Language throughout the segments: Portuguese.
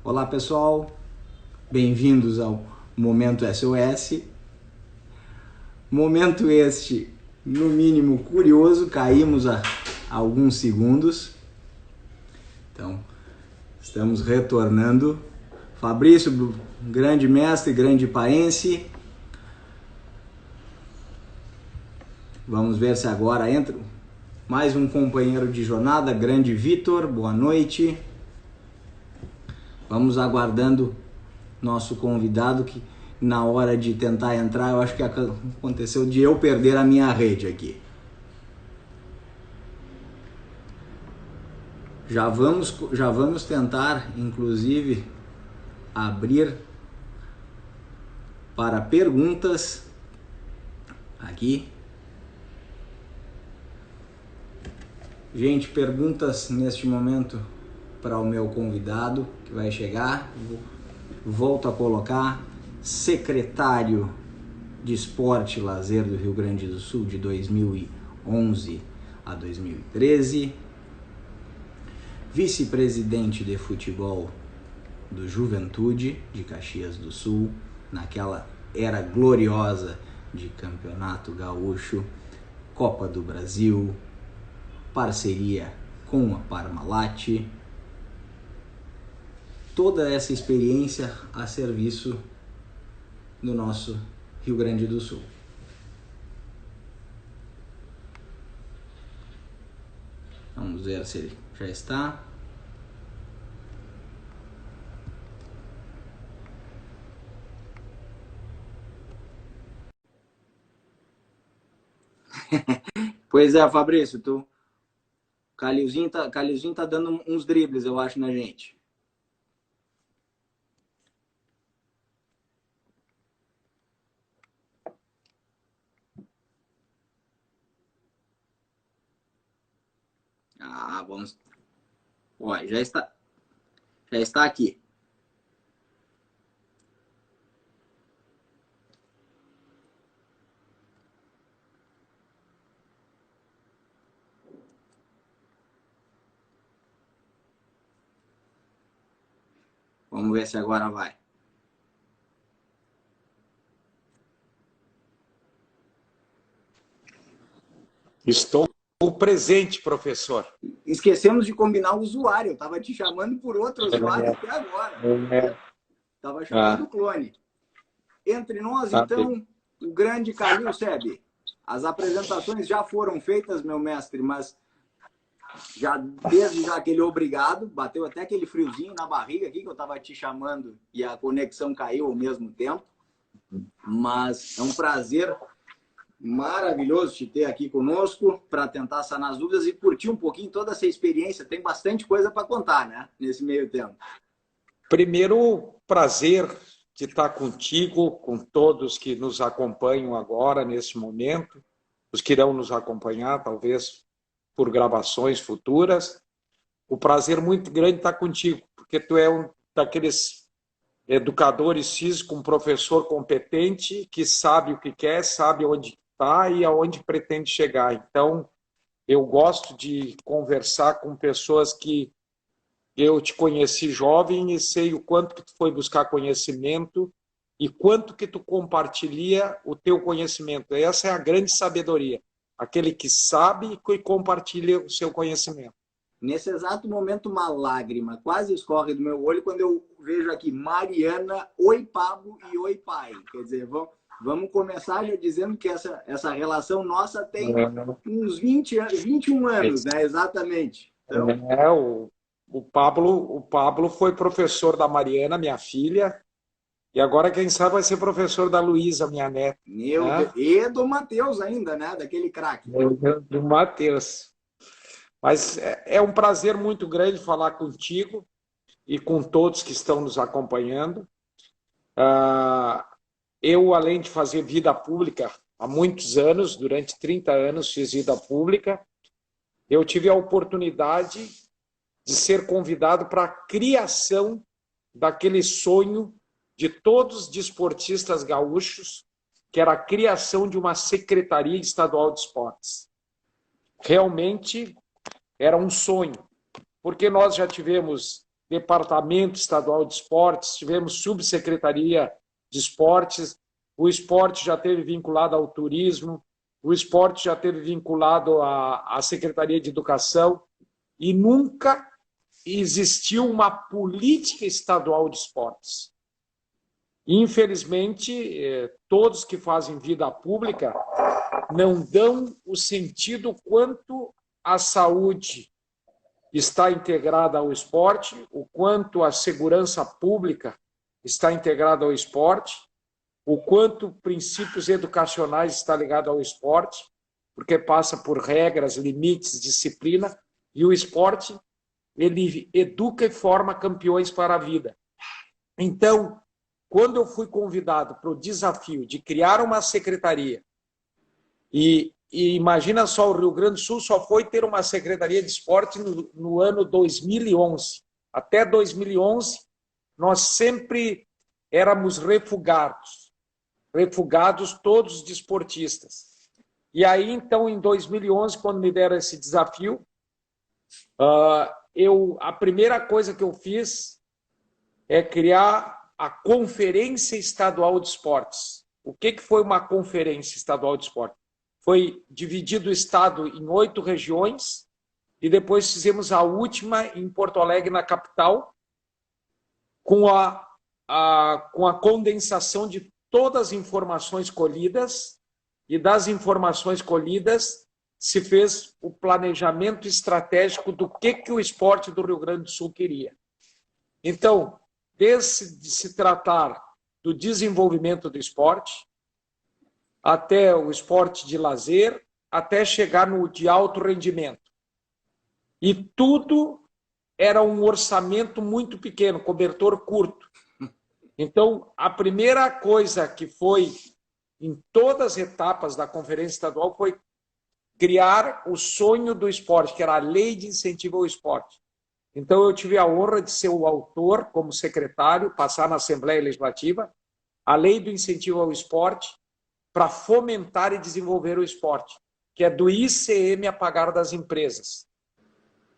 Olá pessoal, bem-vindos ao Momento SOS. Momento este, no mínimo curioso, caímos a alguns segundos. Então, estamos retornando. Fabrício, grande mestre, grande paense. Vamos ver se agora entra mais um companheiro de jornada, grande Vitor, boa noite. Vamos aguardando nosso convidado, que na hora de tentar entrar, eu acho que aconteceu de eu perder a minha rede aqui. Já vamos tentar, inclusive, abrir para perguntas aqui. Gente, perguntas neste momento para o meu convidado que vai chegar. Volto a colocar: secretário de Esporte e Lazer do Rio Grande do Sul de 2011 a 2013, vice-presidente de futebol do Juventude de Caxias do Sul, naquela era gloriosa de Campeonato Gaúcho, Copa do Brasil, parceria com a Parmalat, toda essa experiência a serviço do nosso Rio Grande do Sul. Vamos ver se ele já está. Pois é, Fabrício, Calilzinho tá dando uns dribles, eu acho, na gente. Vamos. Ó, já está aqui. Vamos ver se agora vai. Estou presente, professor. Esquecemos de combinar o usuário. Eu estava te chamando por outro usuário até agora. Estava chamando o clone. Entre nós, então, o grande Calil Sebe. As apresentações já foram feitas, meu mestre, mas desde já aquele obrigado, bateu até aquele friozinho na barriga aqui, que eu estava te chamando e a conexão caiu ao mesmo tempo. Mas é um prazer maravilhoso te ter aqui conosco para tentar sanar as dúvidas e curtir um pouquinho toda essa experiência. Tem bastante coisa para contar, né? Nesse meio tempo. Primeiro, prazer de estar contigo, com todos que nos acompanham agora, nesse momento, os que irão nos acompanhar, talvez por gravações futuras. O prazer muito grande estar contigo, porque tu é um daqueles educadores físicos, um professor competente, que sabe o que quer, sabe onde está e aonde pretende chegar. Então, eu gosto de conversar com pessoas que eu te conheci jovem e sei o quanto que tu foi buscar conhecimento e quanto que tu compartilha o teu conhecimento. Essa é a grande sabedoria. Aquele que sabe e compartilha o seu conhecimento. Nesse exato momento, uma lágrima quase escorre do meu olho quando eu vejo aqui Mariana, oi Pablo e oi pai. Quer dizer, vamos começar já dizendo que essa relação nossa tem uns 21 anos, né? Exatamente. Então... O Pablo foi professor da Mariana, minha filha, e agora, quem sabe, vai ser professor da Luísa, minha neta. Né? E do Matheus ainda, né? Daquele craque. Do Matheus. Mas é um prazer muito grande falar contigo e com todos que estão nos acompanhando. Eu, além de fazer vida pública há muitos anos, durante 30 anos fiz vida pública, eu tive a oportunidade de ser convidado para a criação daquele sonho de todos os desportistas gaúchos, que era a criação de uma Secretaria Estadual de Esportes. Realmente era um sonho, porque nós já tivemos Departamento Estadual de Esportes, tivemos Subsecretaria de Esportes, o esporte já esteve vinculado ao turismo, o esporte já esteve vinculado à Secretaria de Educação, e nunca existiu uma política estadual de esportes. Infelizmente, todos que fazem vida pública não dão o sentido quanto a saúde está integrada ao esporte, o quanto a segurança pública está integrada ao esporte, o quanto princípios educacionais está ligado ao esporte, porque passa por regras, limites, disciplina, e o esporte, ele educa e forma campeões para a vida. Então, quando eu fui convidado para o desafio de criar uma secretaria, e imagina só, o Rio Grande do Sul só foi ter uma secretaria de esporte no ano 2011. Até 2011, nós sempre éramos refugados todos os desportistas. E aí, então, em 2011, quando me deram esse desafio, a primeira coisa que eu fiz é criar a Conferência Estadual de Esportes. O que foi uma Conferência Estadual de Esportes? Foi dividido o estado em 8 regiões e depois fizemos a última em Porto Alegre, na capital, com a condensação de todas as informações colhidas, e das informações colhidas se fez o planejamento estratégico do que o esporte do Rio Grande do Sul queria. Então, desde se tratar do desenvolvimento do esporte, até o esporte de lazer, até chegar no de alto rendimento. E tudo era um orçamento muito pequeno, cobertor curto. Então, a primeira coisa que foi em todas as etapas da Conferência Estadual foi criar o sonho do esporte, que era a Lei de Incentivo ao Esporte. Então, eu tive a honra de ser o autor, como secretário, passar na Assembleia Legislativa, a Lei do Incentivo ao Esporte, para fomentar e desenvolver o esporte, que é do ICM a pagar das empresas.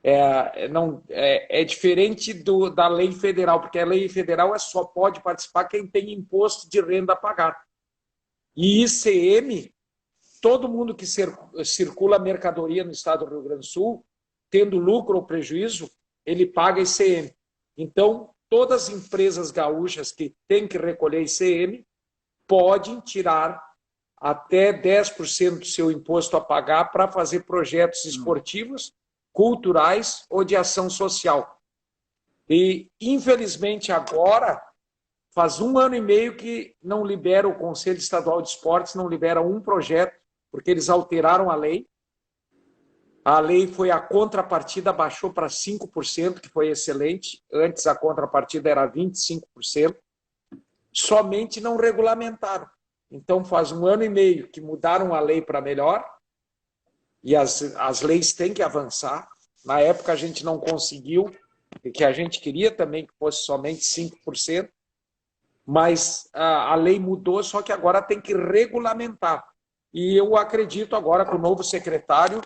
É diferente da lei federal, porque a lei federal só pode participar quem tem imposto de renda a pagar. E ICM, todo mundo que circula mercadoria no estado do Rio Grande do Sul, tendo lucro ou prejuízo, ele paga ICM. Então, todas as empresas gaúchas que têm que recolher ICM podem tirar até 10% do seu imposto a pagar para fazer projetos esportivos, culturais ou de ação social. E, infelizmente, agora, faz 1 ano e meio que não libera o Conselho Estadual de Esportes, não libera um projeto, porque eles alteraram a lei. A lei foi a contrapartida, baixou para 5%, que foi excelente. Antes a contrapartida era 25%. Somente não regulamentaram. Então, faz 1 ano e meio que mudaram a lei para melhor, e as leis têm que avançar. Na época, a gente não conseguiu, que a gente queria também que fosse somente 5%, mas a lei mudou, só que agora tem que regulamentar. E eu acredito agora com o novo secretário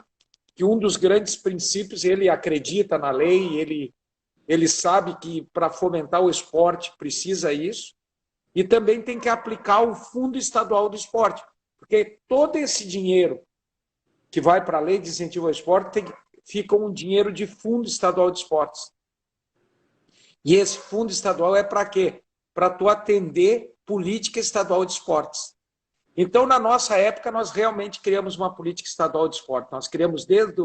que um dos grandes princípios, ele acredita na lei, ele sabe que para fomentar o esporte precisa isso, e também tem que aplicar o Fundo Estadual do Esporte, porque todo esse dinheiro que vai para a Lei de Incentivo ao Esporte fica um dinheiro de Fundo Estadual de Esportes. E esse Fundo Estadual é para quê? Para tu atender política estadual de esportes. Então, na nossa época, nós realmente criamos uma política estadual de esporte. Nós criamos desde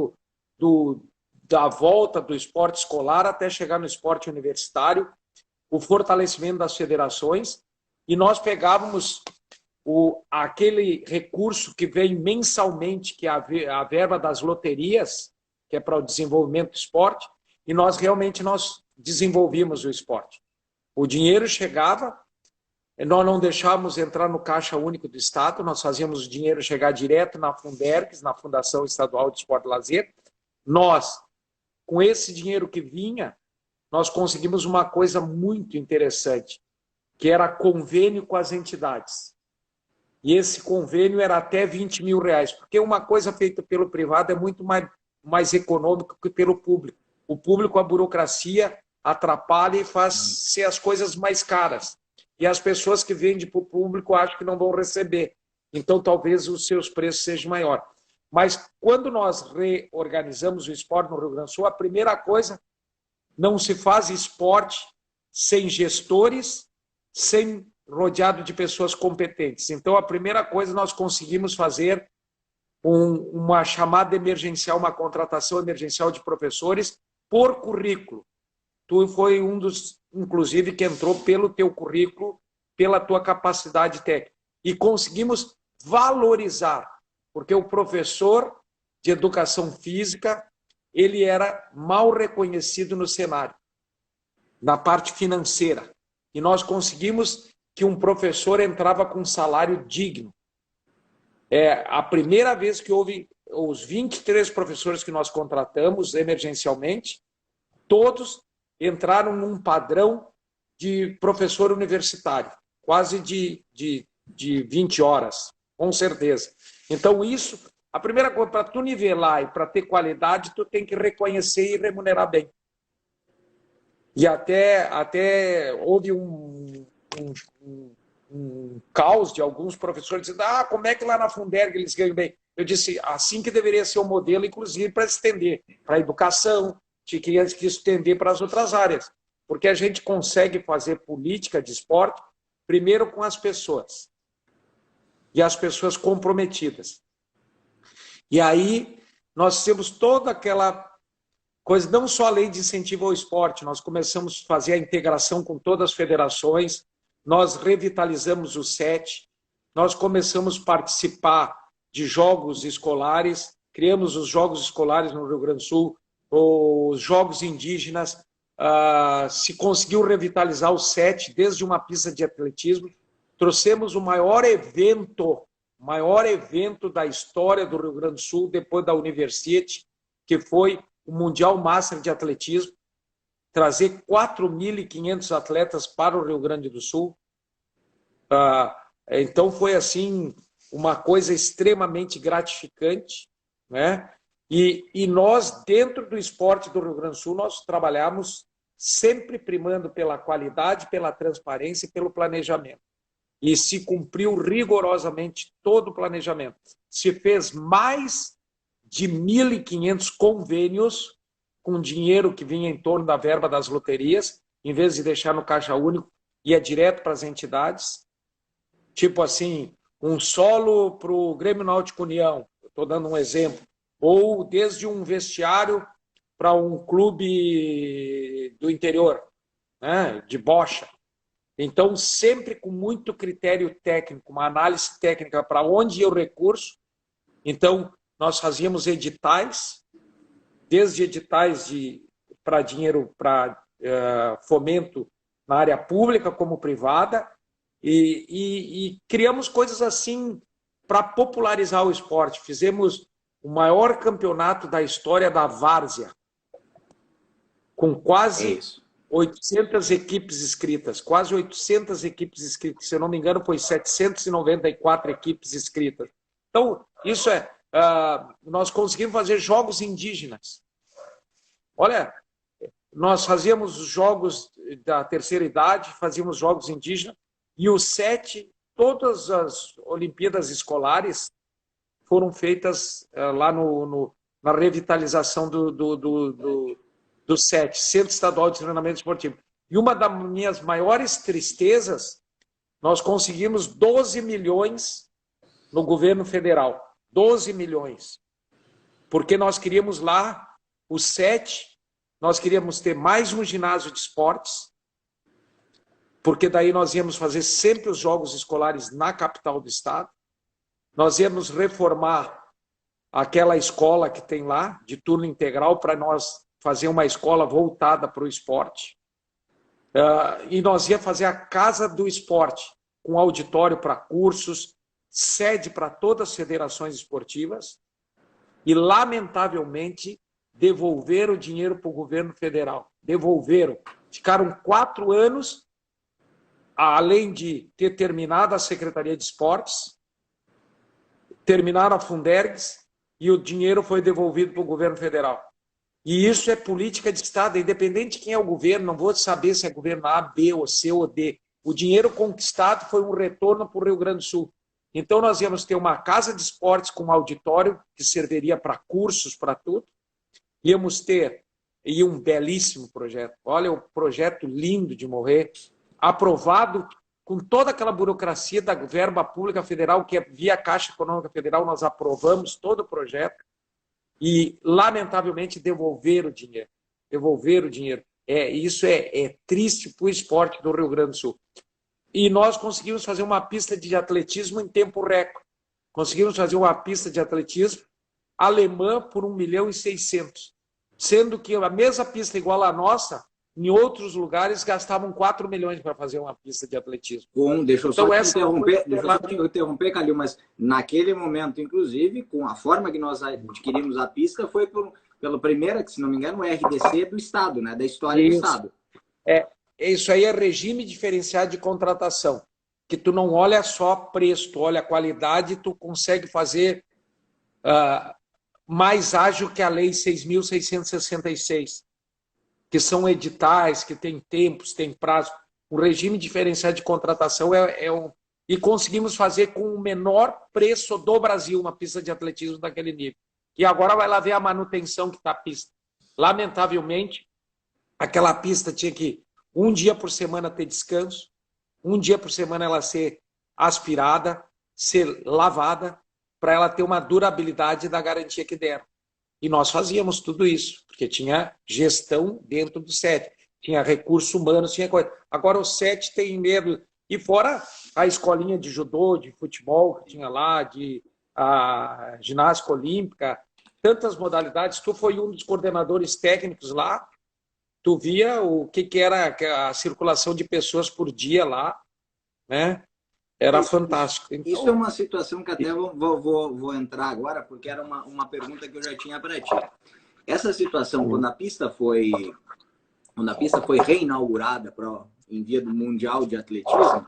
da volta do esporte escolar até chegar no esporte universitário, o fortalecimento das federações, e nós pegávamos aquele recurso que vem mensalmente, que é a verba das loterias, que é para o desenvolvimento do esporte, e nós desenvolvíamos o esporte. O dinheiro chegava, nós não deixávamos entrar no Caixa Único do Estado, nós fazíamos o dinheiro chegar direto na Fundergs, na Fundação Estadual de Esporte e Lazer. Nós, com esse dinheiro que vinha, nós conseguimos uma coisa muito interessante, que era convênio com as entidades. E esse convênio era até R$20 mil, porque uma coisa feita pelo privado é muito mais econômico que pelo público. O público, a burocracia, atrapalha e faz ser as coisas mais caras. E as pessoas que vendem para o público acham que não vão receber. Então, talvez os seus preços sejam maiores. Mas quando nós reorganizamos o esporte no Rio Grande do Sul, a primeira coisa, não se faz esporte sem gestores, sem rodeado de pessoas competentes. Então, a primeira coisa, nós conseguimos fazer uma chamada emergencial, uma contratação emergencial de professores por currículo. Tu foi um dos, inclusive, que entrou pelo teu currículo, pela tua capacidade técnica. E conseguimos valorizar, porque o professor de educação física, ele era mal reconhecido no cenário, na parte financeira. E nós conseguimos que um professor entrava com um salário digno. A primeira vez que houve os 23 professores que nós contratamos emergencialmente, todos entraram num padrão de professor universitário, quase de 20 horas, com certeza. Então, isso, a primeira coisa, para tu nivelar e para ter qualidade, tu tem que reconhecer e remunerar bem. E até houve um caos de alguns professores dizendo, como é que lá na Funderg eles ganham bem? Eu disse, assim que deveria ser o modelo, inclusive para estender para a educação, tinha que estender para as outras áreas. Porque a gente consegue fazer política de esporte primeiro com as pessoas. E as pessoas comprometidas. E aí nós temos toda aquela coisa, não só a lei de incentivo ao esporte, nós começamos a fazer a integração com todas as federações, nós revitalizamos o SET, nós começamos a participar de jogos escolares, criamos os jogos escolares no Rio Grande do Sul, os jogos indígenas, se conseguiu revitalizar o SET desde uma pista de atletismo, trouxemos o maior evento da história do Rio Grande do Sul, depois da University, que foi o Mundial Master de Atletismo, trazer 4.500 atletas para o Rio Grande do Sul. Então foi assim uma coisa extremamente gratificante, né? E nós, dentro do esporte do Rio Grande do Sul, nós trabalhamos sempre primando pela qualidade, pela transparência e pelo planejamento. E se cumpriu rigorosamente todo o planejamento. Se fez mais de 1.500 convênios com dinheiro que vinha em torno da verba das loterias, em vez de deixar no caixa único, ia direto para as entidades. Tipo assim, um solo para o Grêmio Náutico União, estou dando um exemplo, ou desde um vestiário para um clube do interior, né, de bocha. Então, sempre com muito critério técnico, uma análise técnica para onde ia o recurso. Então, nós fazíamos editais, desde editais para dinheiro para fomento na área pública como privada, e criamos coisas assim para popularizar o esporte. Fizemos o maior campeonato da história da várzea, com quase 800 equipes inscritas, quase 800 equipes inscritas, se eu não me engano, foi 794 equipes inscritas. Então, isso nós conseguimos fazer jogos indígenas. Olha, nós fazíamos os jogos da terceira idade, fazíamos jogos indígenas, e o SET, todas as Olimpíadas escolares foram feitas lá na revitalização do SET, Centro Estadual de Treinamento Esportivo. E uma das minhas maiores tristezas, nós conseguimos 12 milhões no governo federal. 12 milhões. Porque nós queríamos lá, o SET, nós queríamos ter mais um ginásio de esportes, porque daí nós íamos fazer sempre os jogos escolares na capital do estado. Nós íamos reformar aquela escola que tem lá, de turno integral, para nós fazer uma escola voltada para o esporte. E nós ia fazer a Casa do Esporte, com auditório para cursos, sede para todas as federações esportivas, e, lamentavelmente, devolveram o dinheiro para o governo federal. Devolveram. Ficaram 4 anos, além de ter terminado a Secretaria de Esportes, terminaram a Fundergs, e o dinheiro foi devolvido para o governo federal. E isso é política de Estado, independente de quem é o governo, não vou saber se é governo A, B, ou C ou D. O dinheiro conquistado foi um retorno para o Rio Grande do Sul. Então, nós íamos ter uma casa de esportes com um auditório que serviria para cursos, para tudo. Íamos ter um belíssimo projeto. Olha, o projeto lindo de morrer, aprovado com toda aquela burocracia da verba pública federal, que é via Caixa Econômica Federal, nós aprovamos todo o projeto e, lamentavelmente, devolver o dinheiro. Devolver o dinheiro. Isso é triste para o esporte do Rio Grande do Sul. E nós conseguimos fazer uma pista de atletismo em tempo recorde. Conseguimos fazer uma pista de atletismo alemã por 1.600.000. Sendo que a mesma pista igual à nossa, em outros lugares, gastavam 4 milhões para fazer uma pista de atletismo. Bom, deixa eu só te interromper, Calil, mas naquele momento, inclusive, com a forma que nós adquirimos a pista, foi pela primeira, que se não me engano, é RDC do Estado, né? Da história do Estado. Isso aí é regime diferenciado de contratação, que tu não olha só preço, tu olha a qualidade, tu consegue fazer mais ágil que a Lei 6.666, que são editais, que tem tempos, tem prazo. O regime diferenciado de contratação e conseguimos fazer com o menor preço do Brasil uma pista de atletismo daquele nível. E agora vai lá ver a manutenção que está a pista. Lamentavelmente, aquela pista tinha que um dia por semana ter descanso, um dia por semana ela ser aspirada, ser lavada, para ela ter uma durabilidade da garantia que deram. E nós fazíamos tudo isso, porque tinha gestão dentro do SET, tinha recursos humanos, tinha coisa. Agora o SET tem medo, e fora a escolinha de judô, de futebol que tinha lá, de a ginástica olímpica, tantas modalidades. Tu foi um dos coordenadores técnicos lá, tu via o que era a circulação de pessoas por dia lá, né? Era fantástico. Então, isso é uma situação que até vou entrar agora, porque era uma pergunta que eu já tinha para ti. Essa situação, quando a pista foi reinaugurada em via do Mundial de Atletismo,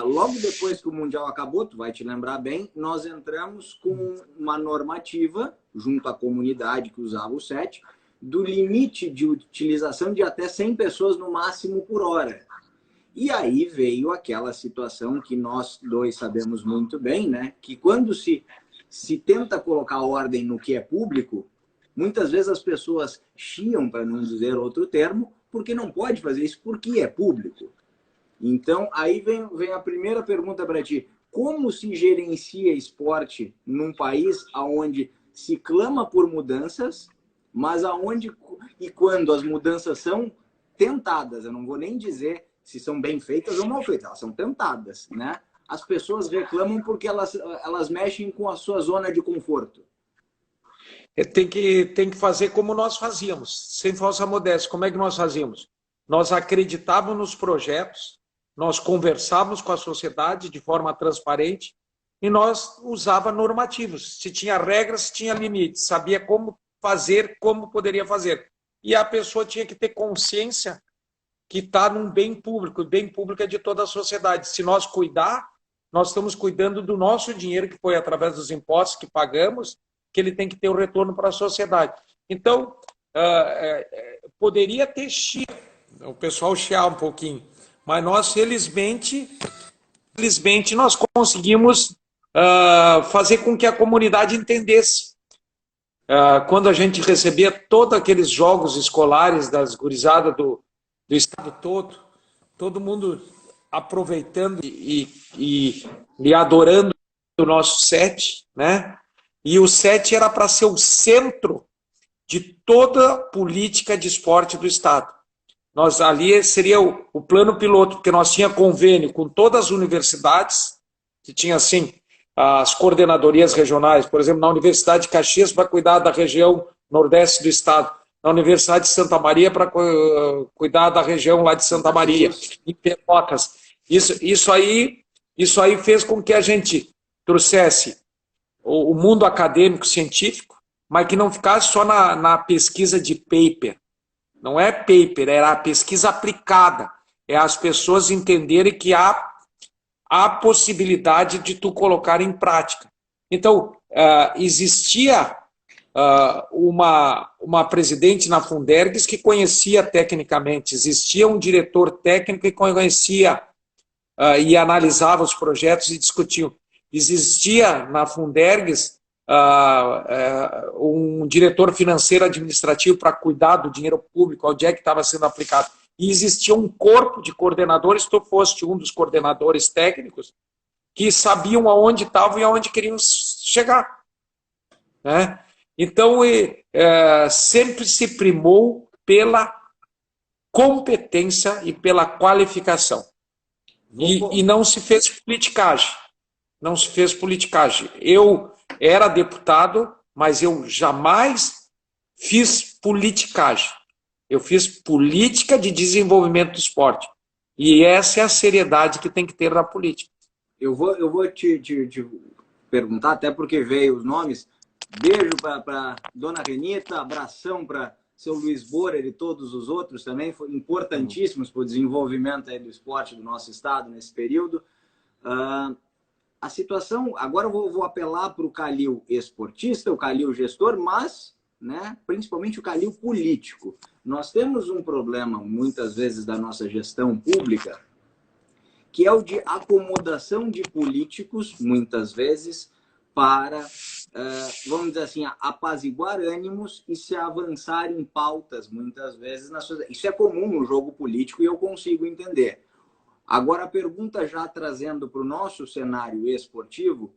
logo depois que o Mundial acabou, tu vai te lembrar bem, nós entramos com uma normativa, junto à comunidade que usava o SET, do limite de utilização de até 100 pessoas no máximo por hora. E aí veio aquela situação que nós dois sabemos muito bem, né? Que quando se tenta colocar ordem no que é público, muitas vezes as pessoas chiam, para não dizer outro termo, porque não pode fazer isso porque é público. Então, aí vem a primeira pergunta para ti. Como se gerencia esporte num país onde se clama por mudanças, mas aonde e quando as mudanças são tentadas, eu não vou nem dizer se são bem feitas ou mal feitas, elas são tentadas, né? As pessoas reclamam porque elas mexem com a sua zona de conforto. Tem que fazer como nós fazíamos, sem falsa modéstia. Como é que nós fazíamos? Nós acreditávamos nos projetos, nós conversávamos com a sociedade de forma transparente e nós usava normativos. Se tinha regras, se tinha limites, sabia como fazer, como poderia fazer. E a pessoa tinha que ter consciência que está num bem público. O bem público é de toda a sociedade. Se nós cuidar, nós estamos cuidando do nosso dinheiro, que foi através dos impostos que pagamos, que ele tem que ter o retorno para a sociedade. Então, poderia ter chiado, o pessoal chiar um pouquinho, mas nós, felizmente nós conseguimos fazer com que a comunidade entendesse. Quando a gente recebia todos aqueles jogos escolares das gurizadas do estado todo mundo aproveitando e adorando o nosso SET, né? E o SET era para ser o centro de toda a política de esporte do estado. Ali seria o plano piloto, porque nós tínhamos convênio com todas as universidades, que tinha assim as coordenadorias regionais, por exemplo, na Universidade de Caxias para cuidar da região nordeste do estado, na Universidade de Santa Maria para cuidar da região lá de Santa Maria, em Pelotas. Isso aí fez com que a gente trouxesse o mundo acadêmico, científico, mas que não ficasse só na pesquisa de paper. Não é paper, era a pesquisa aplicada. É as pessoas entenderem que há possibilidade de tu colocar em prática. Então, existia uma presidente na Fundergues que conhecia tecnicamente, existia um diretor técnico que conhecia e analisava os projetos e discutia. Existia na Fundergues um diretor financeiro administrativo para cuidar do dinheiro público, onde é que estava sendo aplicado. E existia um corpo de coordenadores, tu foste um dos coordenadores técnicos, que sabiam aonde estavam e aonde queriam chegar. Né? Então, sempre se primou pela competência e pela qualificação. E não se fez politicagem. Não se fez politicagem. Eu era deputado, mas eu jamais fiz politicagem. Eu fiz política de desenvolvimento do esporte. E essa é a seriedade que tem que ter na política. Eu vou te perguntar, até porque veio os nomes. Beijo para dona Renita, abração para seu Luiz Borer e todos os outros também, foram importantíssimos para o desenvolvimento aí do esporte do nosso estado nesse período. A situação, agora eu vou apelar para o Calil esportista, o Calil gestor, mas, né, principalmente o Calil político. Nós temos um problema, muitas vezes, da nossa gestão pública, que é o de acomodação de políticos, muitas vezes, para, vamos dizer assim, apaziguar ânimos e se avançar em pautas, muitas vezes. Isso é comum no jogo político e eu consigo entender. Agora, a pergunta já trazendo para o nosso cenário esportivo,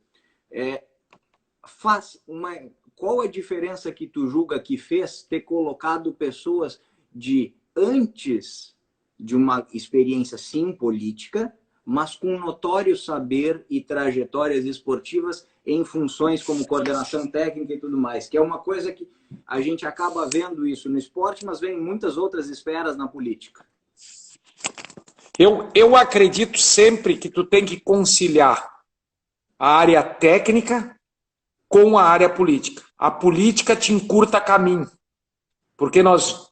qual a diferença que tu julga que fez ter colocado pessoas de antes de uma experiência, sim, política, mas com notório saber e trajetórias esportivas em funções como coordenação técnica e tudo mais, que é uma coisa que a gente acaba vendo isso no esporte, mas vem em muitas outras esferas na política. Eu acredito sempre que tu tem que conciliar a área técnica com a área política. A política te encurta caminho, porque nós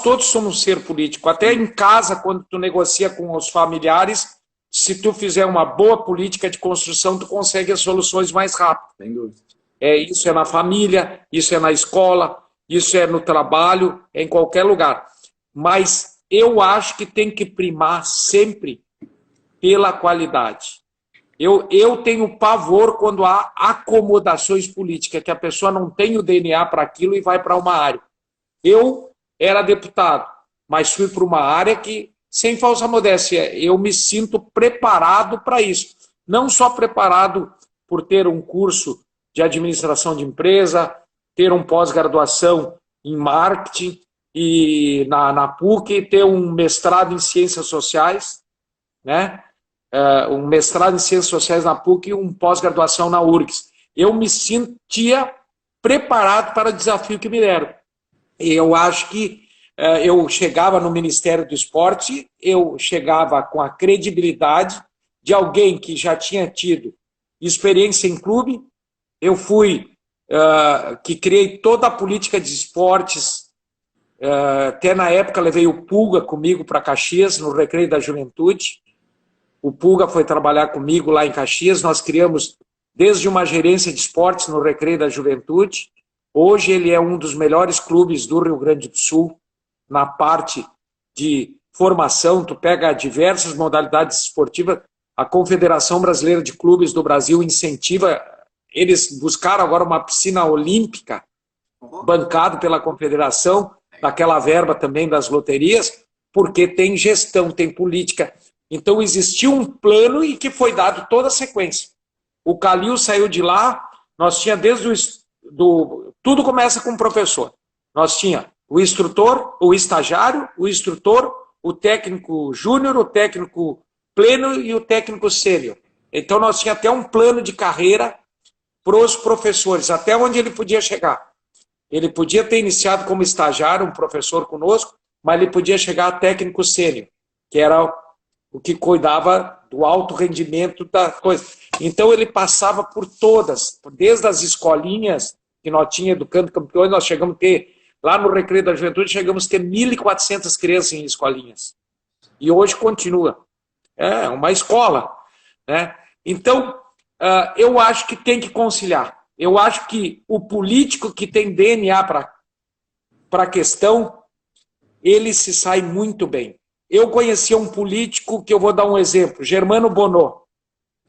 todos somos um ser político. Até em casa, quando tu negocia com os familiares, se tu fizer uma boa política de construção, tu consegue as soluções mais rápido. Sem dúvida. Isso é na família, isso é na escola, isso é no trabalho, é em qualquer lugar. Mas eu acho que tem que primar sempre pela qualidade. Eu tenho pavor quando há acomodações políticas, que a pessoa não tem o DNA para aquilo e vai para uma área. Eu era deputado, mas fui para uma área que, sem falsa modéstia, eu me sinto preparado para isso. Não só preparado por ter um curso de administração de empresa, ter um pós-graduação em marketing, e na PUC, ter um mestrado em ciências sociais, né? Um mestrado em ciências sociais na PUC e um pós-graduação na URGS. Eu me sentia preparado para o desafio que me deram. E eu acho que eu chegava no Ministério do Esporte, eu chegava com a credibilidade de alguém que já tinha tido experiência em clube. Eu fui, que criei toda a política de esportes. Até na época levei o Pulga comigo para Caxias, no Recreio da Juventude. O Pulga foi trabalhar comigo lá em Caxias. Nós criamos desde uma gerência de esportes no Recreio da Juventude. Hoje ele é um dos melhores clubes do Rio Grande do Sul, na parte de formação. Tu pega diversas modalidades esportivas. A Confederação Brasileira de Clubes do Brasil incentiva. Eles buscaram agora uma piscina olímpica, bancado pela Confederação, daquela verba também das loterias, porque tem gestão, tem política. Então existiu um plano e que foi dado toda a sequência. O Calil saiu de lá, nós tinha desde tudo começa com o professor. Nós tinha o instrutor, o estagiário, o instrutor, o técnico júnior, o técnico pleno e o técnico sênior. Então nós tinha até um plano de carreira para os professores, até onde ele podia chegar. Ele podia ter iniciado como estagiário, um professor conosco, mas ele podia chegar a técnico sênior, que era o que cuidava do alto rendimento da coisa. Então ele passava por todas, desde as escolinhas que nós tínhamos, Educando Campeões, nós chegamos a ter, lá no Recreio da Juventude, chegamos a ter 1.400 crianças em escolinhas. E hoje continua. É uma escola. Né? Então, eu acho que tem que conciliar. eu acho que o político que tem DNA para a questão, ele se sai muito bem. Eu conhecia um político que eu vou dar um exemplo, Germano Bonot.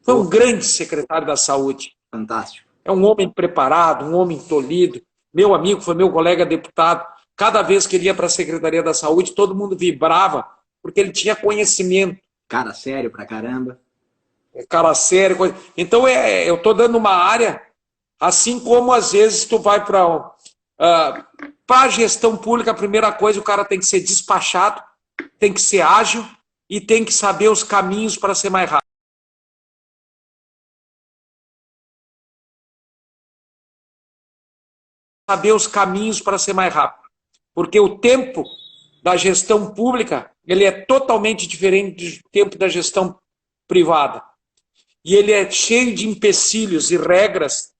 Foi um grande secretário da Saúde. Fantástico. É um homem preparado, um homem tolhido. Meu amigo, foi meu colega deputado. Cada vez que ele ia para a Secretaria da Saúde, todo mundo vibrava, porque ele tinha conhecimento. Cara sério pra caramba. Cara sério. Então, eu estou dando uma área, assim como às vezes tu vai para a gestão pública, a primeira coisa, o cara tem que ser despachado, tem que ser ágil e tem que saber os caminhos para ser mais rápido. Saber os caminhos para ser mais rápido. Porque o tempo da gestão pública, ele é totalmente diferente do tempo da gestão privada. E ele é cheio de empecilhos e regras,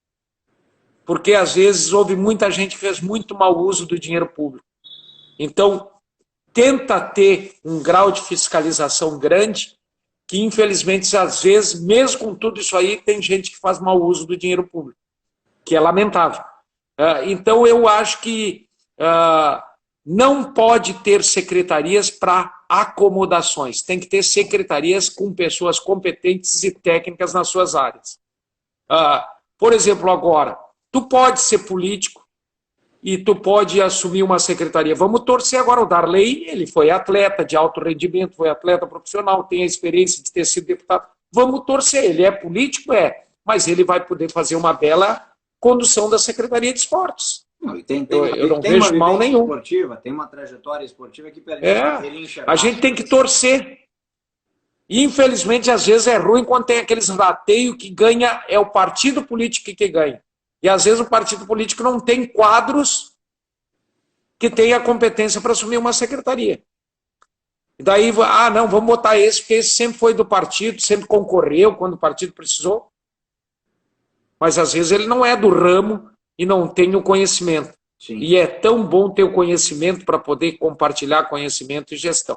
porque às vezes houve muita gente que fez muito mau uso do dinheiro público. Então, tenta ter um grau de fiscalização grande, que infelizmente, às vezes, mesmo com tudo isso aí, tem gente que faz mau uso do dinheiro público, que é lamentável. Então, eu acho que não pode ter secretarias para acomodações. Tem que ter secretarias com pessoas competentes e técnicas nas suas áreas. Por exemplo, agora, tu pode ser político e tu pode assumir uma secretaria. Vamos torcer agora. O Darley, ele foi atleta de alto rendimento, foi atleta profissional, tem a experiência de ter sido deputado. Vamos torcer. Ele é político? É. Mas ele vai poder fazer uma bela condução da Secretaria de Esportes. Não, eu não vejo mal nenhum. Esportiva, tem uma trajetória esportiva que permite ele enxergar. A gente tem que torcer. Infelizmente, às vezes é ruim quando tem aqueles rateios que ganha, é o partido político que ganha. E às vezes o partido político não tem quadros que tenha competência para assumir uma secretaria. E daí, não, vamos botar esse, porque esse sempre foi do partido, sempre concorreu quando o partido precisou. Mas às vezes ele não é do ramo e não tem o conhecimento. Sim. E é tão bom ter o conhecimento para poder compartilhar conhecimento e gestão.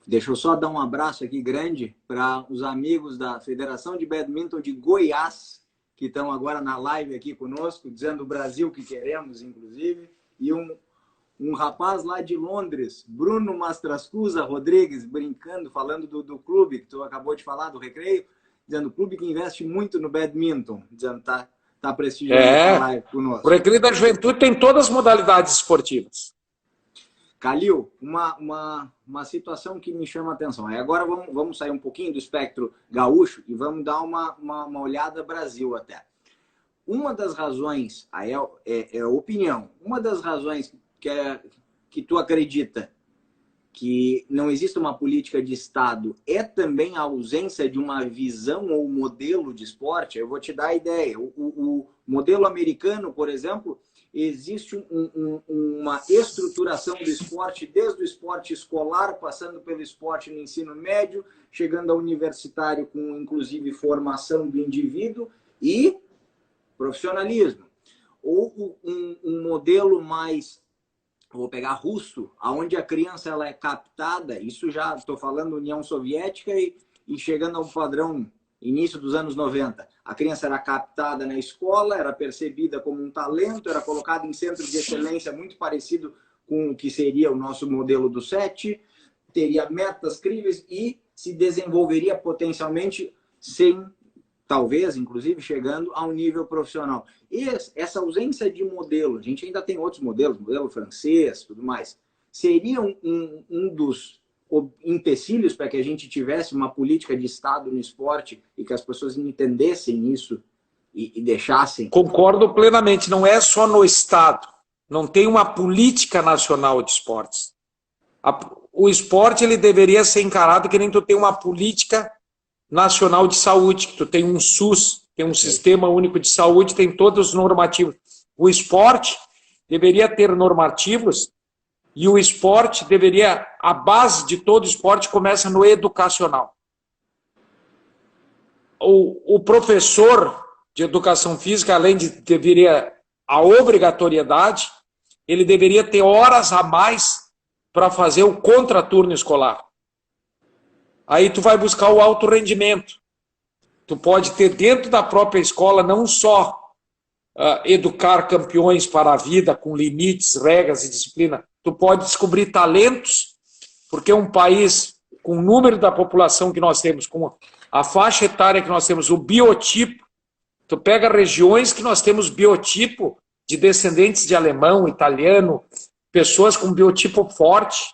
Deixa eu só dar um abraço aqui grande para os amigos da Federação de Badminton de Goiás, que estão agora na live aqui conosco, dizendo o Brasil que queremos, inclusive. E um rapaz lá de Londres, Bruno Mastrascusa Rodrigues, brincando, falando do clube que tu acabou de falar, do Recreio, dizendo clube que investe muito no badminton, dizendo tá prestigiando a live conosco. O Recreio da Juventude tem todas as modalidades esportivas. Calil, uma situação que me chama a atenção. Agora vamos sair um pouquinho do espectro gaúcho e vamos dar uma olhada Brasil até. Uma das razões, é a opinião, uma das razões que tu acredita que não existe uma política de Estado é também a ausência de uma visão ou modelo de esporte. Eu vou te dar a ideia. O modelo americano, por exemplo, existe uma estruturação do esporte, desde o esporte escolar, passando pelo esporte no ensino médio, chegando ao universitário com, inclusive, formação do indivíduo e profissionalismo. Ou um modelo mais, vou pegar russo, onde a criança ela é captada, isso já estou falando União Soviética e chegando ao padrão início dos anos 90. A criança era captada na escola, era percebida como um talento, era colocada em centro de excelência muito parecido com o que seria o nosso modelo do SET, teria metas críveis e se desenvolveria potencialmente sem, talvez, inclusive, chegando a um nível profissional. E essa ausência de modelo, a gente ainda tem outros modelos, modelo francês, tudo mais, seria um dos empecilhos para que a gente tivesse uma política de Estado no esporte e que as pessoas entendessem isso e deixassem... Concordo plenamente, não é só no Estado, não tem uma política nacional de esportes. O esporte ele deveria ser encarado que nem tu tem uma política nacional de saúde, que tu tem um SUS, tem um Sistema Único de Saúde, tem todos os normativos. O esporte deveria ter normativos e o esporte deveria, a base de todo esporte começa no educacional. O professor de educação física, além de deveria a obrigatoriedade, ele deveria ter horas a mais para fazer o contraturno escolar. Aí tu vai buscar o alto rendimento. Tu pode ter dentro da própria escola não só educar campeões para a vida com limites, regras e disciplina. Tu pode descobrir talentos, porque um país com o número da população que nós temos, com a faixa etária que nós temos, o biotipo, tu pega regiões que nós temos biotipo de descendentes de alemão, italiano, pessoas com biotipo forte.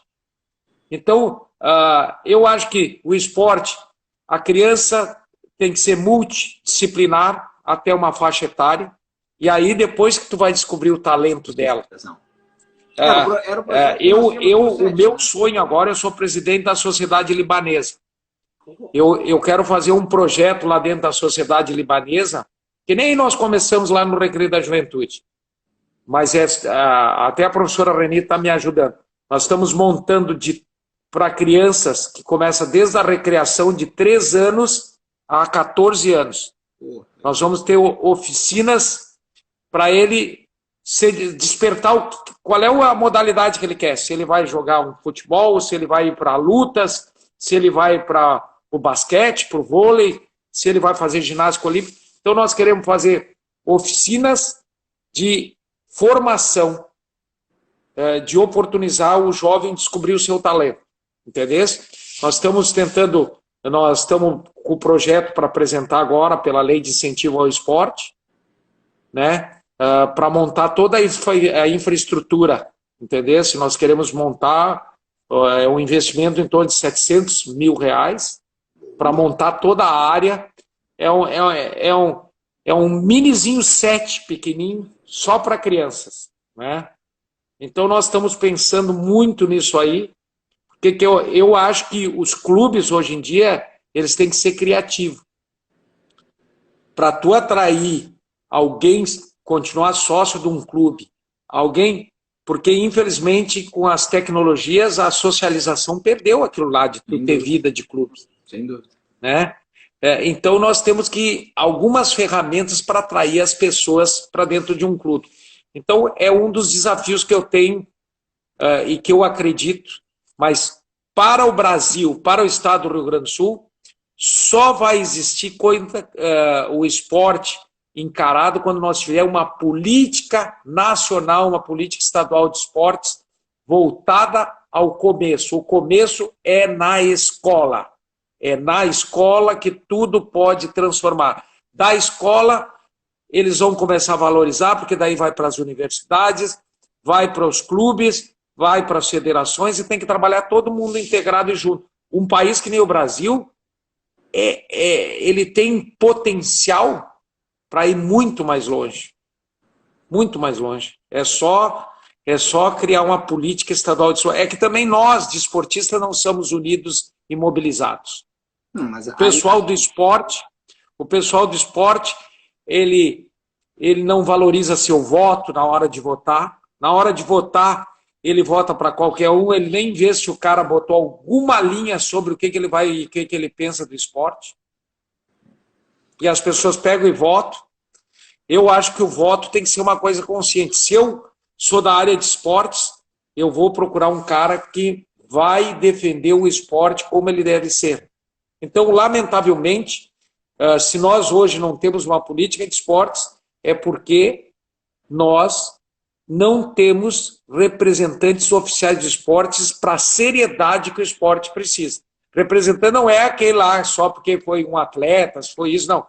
Então, eu acho que o esporte, a criança tem que ser multidisciplinar até uma faixa etária, e aí depois que tu vai descobrir o talento dela. O meu sonho agora, eu sou presidente da Sociedade Libanesa. Eu quero fazer um projeto lá dentro da Sociedade Libanesa, que nem nós começamos lá no Recreio da Juventude. Mas até a professora Reni está me ajudando. Nós estamos montando para crianças que começam desde a recreação de 3 anos a 14 anos. Nós vamos ter oficinas para ele despertar qual é a modalidade que ele quer. Se ele vai jogar um futebol, se ele vai para lutas, se ele vai para o basquete, para o vôlei, se ele vai fazer ginástica olímpica. Então nós queremos fazer oficinas de formação, de oportunizar o jovem descobrir o seu talento. Entendeu? Nós estamos com o projeto para apresentar agora pela Lei de Incentivo ao Esporte, né? Para montar toda a infraestrutura, entendeu? Se nós queremos montar um investimento em torno de R$700 mil para montar toda a área. É um minizinho set pequenininho só para crianças, né? Então nós estamos pensando muito nisso aí, porque eu acho que os clubes hoje em dia eles têm que ser criativos. Para tu atrair alguém, continuar sócio de um clube, porque infelizmente com as tecnologias a socialização perdeu aquilo lá de tu ter vida de clube. Sem dúvida. Né? Então nós temos algumas ferramentas para atrair as pessoas para dentro de um clube. Então é um dos desafios que eu tenho e que eu acredito, mas para o Brasil, para o estado do Rio Grande do Sul, só vai existir o esporte encarado quando nós tivermos uma política nacional, uma política estadual de esportes voltada ao começo. O começo é na escola. É na escola que tudo pode transformar. Da escola, eles vão começar a valorizar, porque daí vai para as universidades, vai para os clubes, vai para as federações e tem que trabalhar todo mundo integrado e junto. Um país que nem o Brasil, ele tem potencial para ir muito mais longe. Muito mais longe. É só criar uma política estadual de esporte. É que também nós, de esportistas, não somos unidos e mobilizados. O pessoal do esporte, ele não valoriza seu voto na hora de votar. Na hora de votar, ele vota para qualquer um, ele nem vê se o cara botou alguma linha sobre o que ele pensa do esporte. E as pessoas pegam e votam. Eu acho que o voto tem que ser uma coisa consciente. Se eu sou da área de esportes, eu vou procurar um cara que vai defender o esporte como ele deve ser. Então, lamentavelmente, se nós hoje não temos uma política de esportes, é porque nós não temos representantes oficiais de esportes para a seriedade que o esporte precisa. Representante não é aquele lá só porque foi um atleta, se foi isso, não.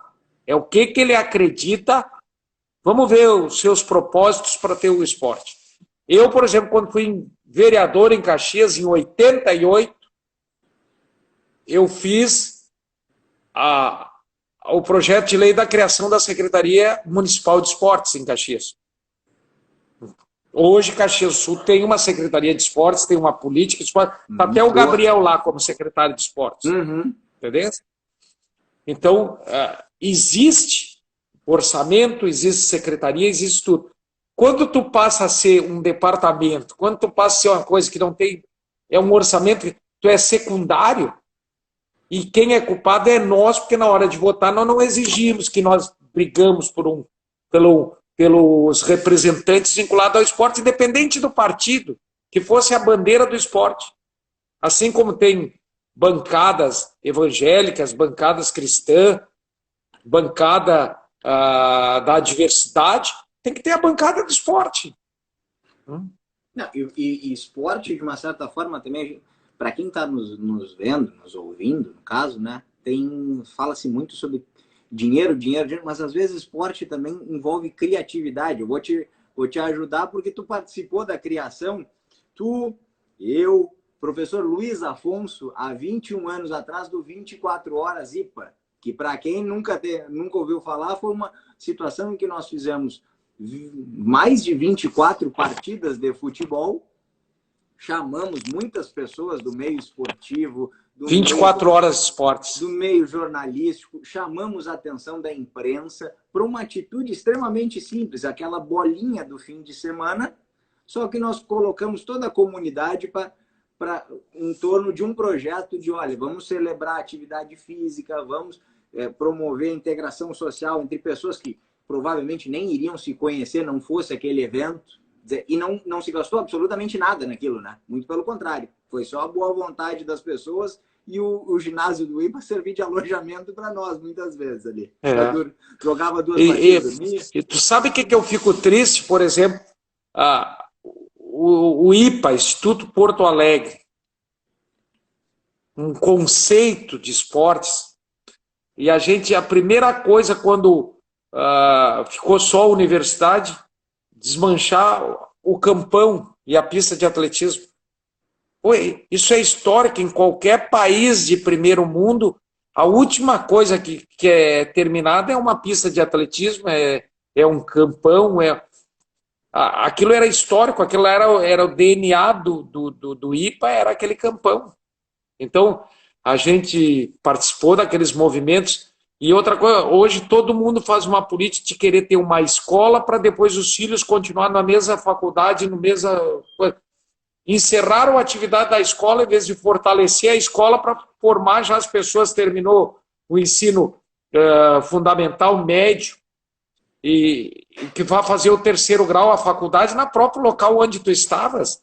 É o que ele acredita. Vamos ver os seus propósitos para ter o esporte. Eu, por exemplo, quando fui vereador em Caxias, em 88, eu fiz o projeto de lei da criação da Secretaria Municipal de Esportes em Caxias. Hoje, Caxias do Sul tem uma Secretaria de Esportes, tem uma política de esportes. Está até o Gabriel lá como secretário de esportes. Entendeu? Então, existe orçamento, existe secretaria, existe tudo. Quando tu passa a ser um departamento, quando tu passa a ser uma coisa que não tem, é um orçamento, tu é secundário, e quem é culpado é nós, porque na hora de votar nós não exigimos que nós brigamos pelos representantes vinculados ao esporte, independente do partido, que fosse a bandeira do esporte. Assim como tem bancadas evangélicas, bancadas cristãs, bancada da diversidade, tem que ter a bancada do esporte. Não, e esporte, de uma certa forma, também, para quem está nos vendo, nos ouvindo, no caso, né, fala-se muito sobre dinheiro, mas às vezes esporte também envolve criatividade. Eu vou te ajudar porque tu participou da criação, eu, professor Luiz Afonso, há 21 anos atrás, do 24 Horas IPA, que para quem nunca ouviu falar, foi uma situação em que nós fizemos mais de 24 partidas de futebol, chamamos muitas pessoas do meio esportivo, 24 horas de esportes, do meio jornalístico, chamamos a atenção da imprensa para uma atitude extremamente simples, aquela bolinha do fim de semana, só que nós colocamos toda a comunidade em torno de um projeto de, olha, vamos celebrar a atividade física, vamos promover a integração social entre pessoas que provavelmente nem iriam se conhecer, não fosse aquele evento, e não se gastou absolutamente nada naquilo, né? Muito pelo contrário, foi só a boa vontade das pessoas e o ginásio do IPA servir de alojamento para nós, muitas vezes ali. Jogava 2 partidas. E tu sabe o que eu fico triste, por exemplo? O IPA, Instituto Porto Alegre, um conceito de esportes, e a primeira coisa quando ficou só a universidade, desmanchar o campão e a pista de atletismo. Isso é histórico em qualquer país de primeiro mundo. A última coisa que é terminada é uma pista de atletismo, é um campão, aquilo era histórico, aquilo era o DNA do IPA, era aquele campão. Então, a gente participou daqueles movimentos. E outra coisa, hoje todo mundo faz uma política de querer ter uma escola para depois os filhos continuar na mesma faculdade, no mesmo... Encerraram a atividade da escola em vez de fortalecer a escola para formar já as pessoas. Terminou o ensino fundamental, médio, e que vai fazer o 3º grau, a faculdade, na próprio local onde tu estavas.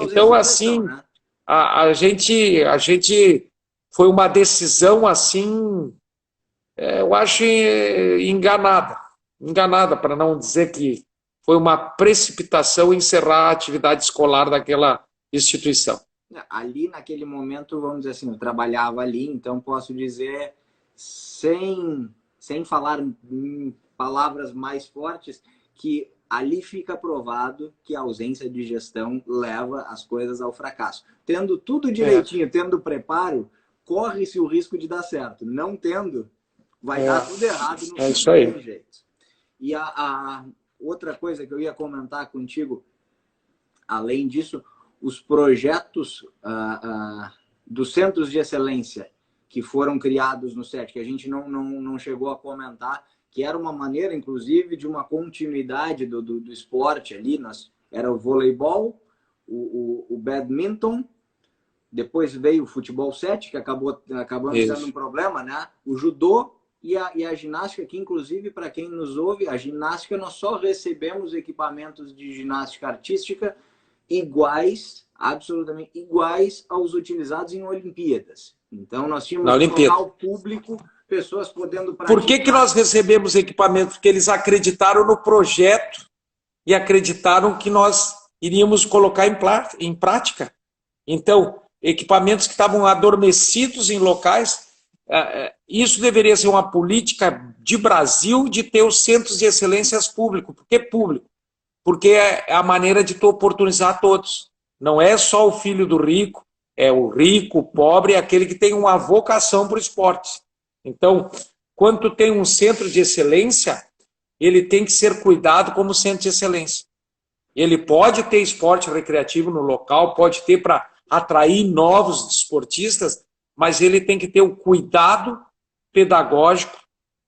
Então assim, né? a gente foi uma decisão assim, eu acho enganada, para não dizer que foi uma precipitação encerrar a atividade escolar daquela instituição. Ali, naquele momento, vamos dizer assim, eu trabalhava ali, então posso dizer, sem falar palavras mais fortes, que ali fica provado que a ausência de gestão leva as coisas ao fracasso. Tendo tudo direitinho, tendo preparo, corre-se o risco de dar certo. Não tendo, vai dar tudo errado no isso aí. Jeito. E a outra coisa que eu ia comentar contigo, além disso, os projetos dos centros de excelência que foram criados no SET, que a gente não chegou a comentar, que era uma maneira, inclusive, de uma continuidade do esporte ali. Era o voleibol, o badminton, depois veio o futebol 7, que acabou sendo um problema, né? O judô e a ginástica, que inclusive, para quem nos ouve, a ginástica, nós só recebemos equipamentos de ginástica artística absolutamente iguais aos utilizados em Olimpíadas. Então, nós tínhamos um local público, pessoas podendo praticar. Por que nós recebemos equipamentos? Porque eles acreditaram no projeto e acreditaram que nós iríamos colocar em prática. Então, equipamentos que estavam adormecidos em locais, isso deveria ser uma política de Brasil de ter os centros de excelências públicos. Por que público? Porque é a maneira de tu oportunizar a todos. Não é só o filho do rico, é o rico, o pobre, é aquele que tem uma vocação para o esporte. Então, quando tu tem um centro de excelência, ele tem que ser cuidado como centro de excelência. Ele pode ter esporte recreativo no local, pode ter para atrair novos esportistas, mas ele tem que ter o cuidado pedagógico,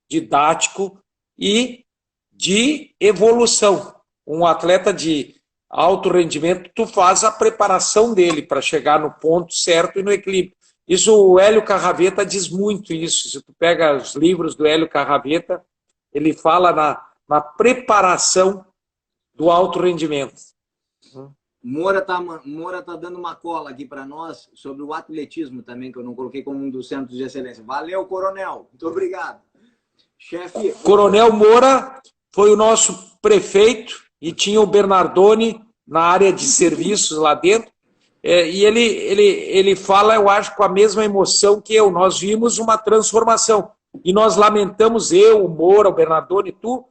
didático e de evolução. Um atleta de alto rendimento, tu faz a preparação dele para chegar no ponto certo e no equilíbrio. Isso o Hélio Carraveta diz muito isso. Se tu pega os livros do Hélio Carraveta, ele fala na preparação do alto rendimento. Moura tá dando uma cola aqui para nós sobre o atletismo também, que eu não coloquei como um dos centros de excelência. Valeu, coronel. Muito obrigado. Chefe... Coronel Moura foi o nosso prefeito e tinha o Bernardoni na área de serviços lá dentro. E ele fala, eu acho, com a mesma emoção que eu. Nós vimos uma transformação. E nós lamentamos, eu, o Moura, o Bernardoni, tu,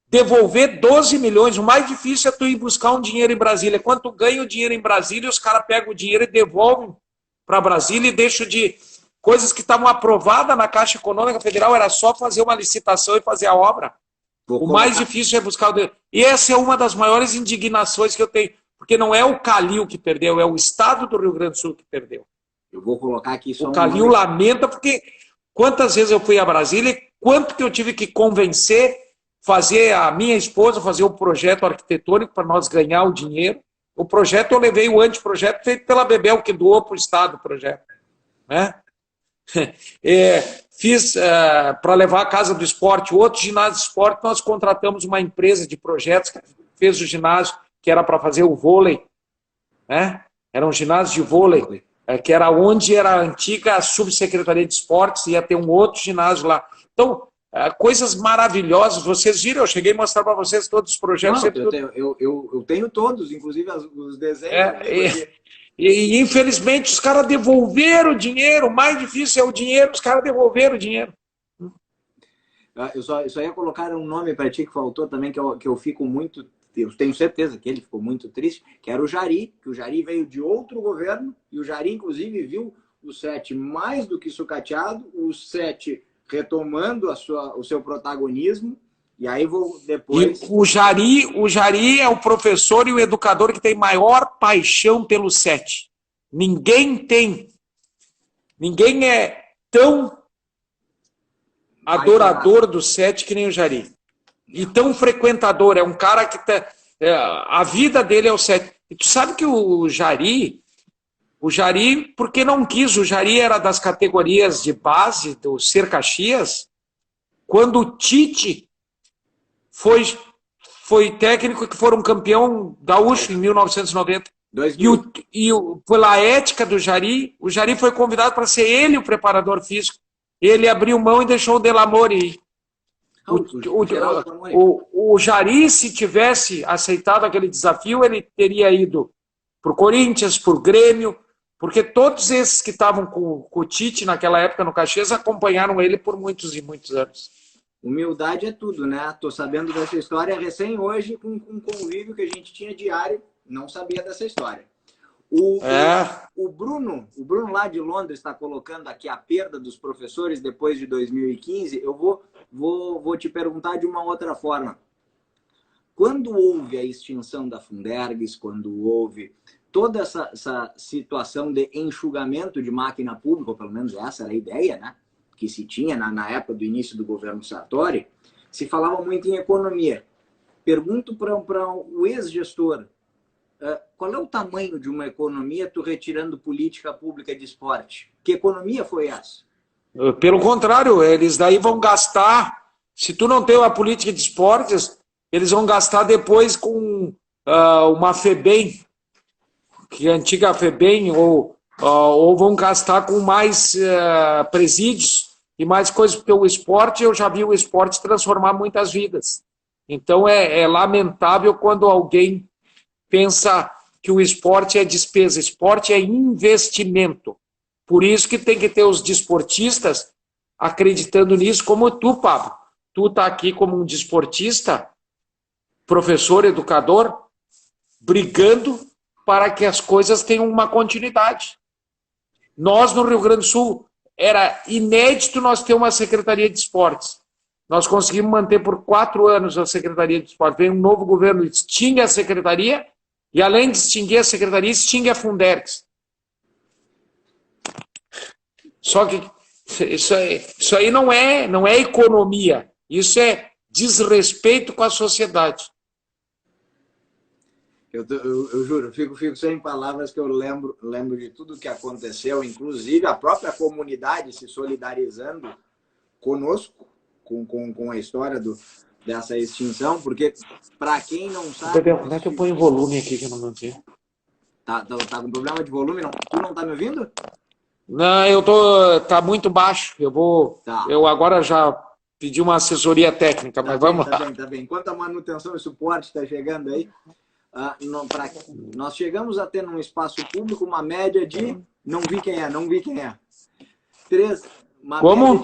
devolver 12 milhões. O mais difícil é tu ir buscar um dinheiro em Brasília. Quando tu ganha o dinheiro em Brasília, os caras pegam o dinheiro e devolvem para Brasília e deixam de... Coisas que estavam aprovadas na Caixa Econômica Federal, era só fazer uma licitação e fazer a obra. O mais difícil é buscar o dinheiro. E essa é uma das maiores indignações que eu tenho. Porque não é o Calil que perdeu, é o Estado do Rio Grande do Sul que perdeu. Eu vou colocar aqui só o Calil lamenta, porque quantas vezes eu fui a Brasília, quanto que eu tive que convencer, fazer a minha esposa fazer o projeto arquitetônico para nós ganhar o dinheiro. O projeto, eu levei o anteprojeto feito pela Bebel, que doou para o Estado o projeto. Né? Fiz para levar a Casa do Esporte, outro ginásio de esporte, nós contratamos uma empresa de projetos que fez o ginásio, que era para fazer o vôlei, né? Era um ginásio de vôlei, que era onde era a antiga subsecretaria de esportes, ia ter um outro ginásio lá. Então, coisas maravilhosas, vocês viram, eu cheguei a mostrar para vocês todos os projetos. Não, eu tenho todos, inclusive os desenhos. E infelizmente os caras devolveram o dinheiro, o mais difícil é o dinheiro, os caras devolveram o dinheiro. Eu só ia colocar um nome para ti que faltou também, que eu fico muito, eu tenho certeza que ele ficou muito triste, que era o Jari, que o Jari veio de outro governo, e o Jari inclusive viu o SET mais do que sucateado, o SET retomando o seu protagonismo. E aí vou depois... E o Jari é o professor e o educador que tem maior paixão pelo SET. Ninguém é tão adorador do SET que nem o Jari. E tão frequentador. É um cara que a vida dele é o SET. E tu sabe que o Jari, porque não quis, o Jari era das categorias de base do Ser Caxias, quando o Tite foi técnico que foram campeão gaúcho em 1990. E pela ética do Jari, o Jari foi convidado para ser ele o preparador físico. Ele abriu mão e deixou o Delamore ir. O Jari, se tivesse aceitado aquele desafio, ele teria ido para o Corinthians, para o Grêmio, porque todos esses que estavam com o Tite naquela época no Caxias acompanharam ele por muitos e muitos anos. Humildade é tudo, né? Tô sabendo dessa história recém hoje, com um convívio que a gente tinha diário, não sabia dessa história. O Bruno lá de Londres está colocando aqui a perda dos professores depois de 2015. Eu vou te perguntar de uma outra forma. Quando houve a extinção da Fundergues, quando houve toda essa situação de enxugamento de máquina pública, ou pelo menos essa era a ideia, né? Que se tinha na época do início do governo Sartori, se falava muito em economia. Pergunto para o ex-gestor, qual é o tamanho de uma economia tu retirando política pública de esporte? Que economia foi essa? Pelo contrário, eles daí vão gastar, se tu não tem uma política de esportes, eles vão gastar depois com uma FEBEM, que é a antiga FEBEM, ou vão gastar com mais presídios e mais coisas, porque o esporte, eu já vi o esporte transformar muitas vidas. Então é lamentável quando alguém pensa que o esporte é despesa, esporte é investimento. Por isso que tem que ter os desportistas acreditando nisso, como tu, Pablo. Tu está aqui como um desportista, professor, educador, brigando para que as coisas tenham uma continuidade. Nós, no Rio Grande do Sul, era inédito nós ter uma Secretaria de Esportes. Nós conseguimos manter por 4 anos a Secretaria de Esportes. Veio um novo governo, extingue a Secretaria, e além de extinguir a Secretaria, extingue a Fundergues. Só que isso aí não é economia, isso é desrespeito com a sociedade. Eu juro, fico sem palavras, que eu lembro de tudo que aconteceu, inclusive a própria comunidade se solidarizando conosco, com a história dessa extinção, porque, para quem não sabe... Como é que eu ponho volume aqui que eu não sei? Tá com problema de volume? Não? Tu não tá me ouvindo? Não, tá muito baixo. Eu agora já pedir uma assessoria técnica, mas vamos lá. Tá bem. Enquanto a manutenção e suporte está chegando aí, nós chegamos a ter num espaço público uma média de... Não vi quem é. Média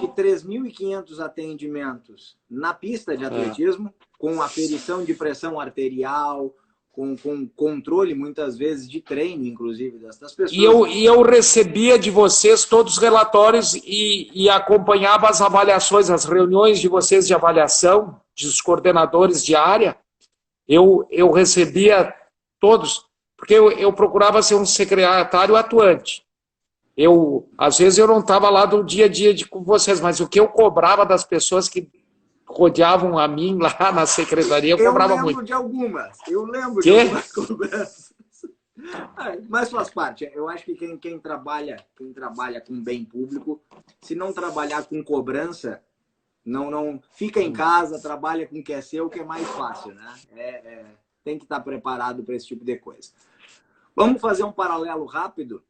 de 3.500 atendimentos na pista de atletismo, com aferição de pressão arterial, com controle, muitas vezes, de treino, inclusive, dessas pessoas. E eu recebia de vocês todos os relatórios e acompanhava as avaliações, as reuniões de vocês de avaliação, dos coordenadores de área. Eu recebia todos, porque eu procurava ser um secretário atuante. Às vezes eu não estava lá do dia a dia com vocês, mas o que eu cobrava das pessoas que rodeavam a mim lá na secretaria, eu cobrava muito. Eu lembro de algumas cobranças. Mas faz parte. Eu acho que quem trabalha com bem público, se não trabalhar com cobrança, não fica em casa, trabalha com o que é seu, que é mais fácil, né? Tem que estar preparado para esse tipo de coisa. Vamos fazer um paralelo rápido,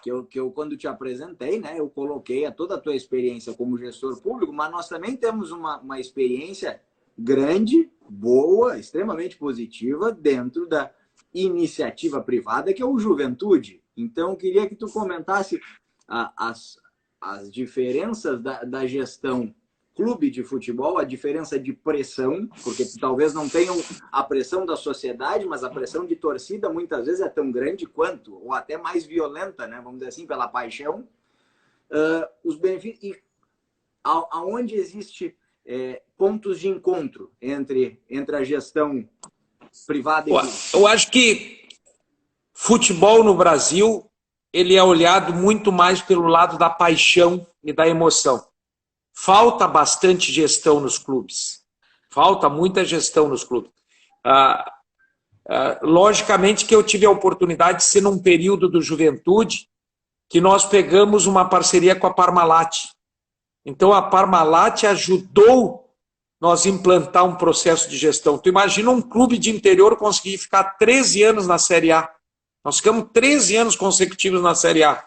que eu quando te apresentei, né, eu coloquei toda a tua experiência como gestor público, mas nós também temos uma experiência grande, boa, extremamente positiva dentro da iniciativa privada, que é o Juventude. Então, eu queria que tu comentasse as diferenças da gestão clube de futebol, a diferença de pressão, porque talvez não tenham a pressão da sociedade, mas a pressão de torcida muitas vezes é tão grande quanto, ou até mais violenta, né? Vamos dizer assim, pela paixão. Os benefícios, e aonde existe pontos de encontro entre a gestão privada e pública. Eu acho que futebol no Brasil ele é olhado muito mais pelo lado da paixão e da emoção. Falta bastante gestão nos clubes. Falta muita gestão nos clubes. Logicamente que eu tive a oportunidade de ser num período do Juventude que nós pegamos uma parceria com a Parmalat. Então a Parmalat ajudou nós a implantar um processo de gestão. Tu imagina um clube de interior conseguir ficar 13 anos na Série A. Nós ficamos 13 anos consecutivos na Série A.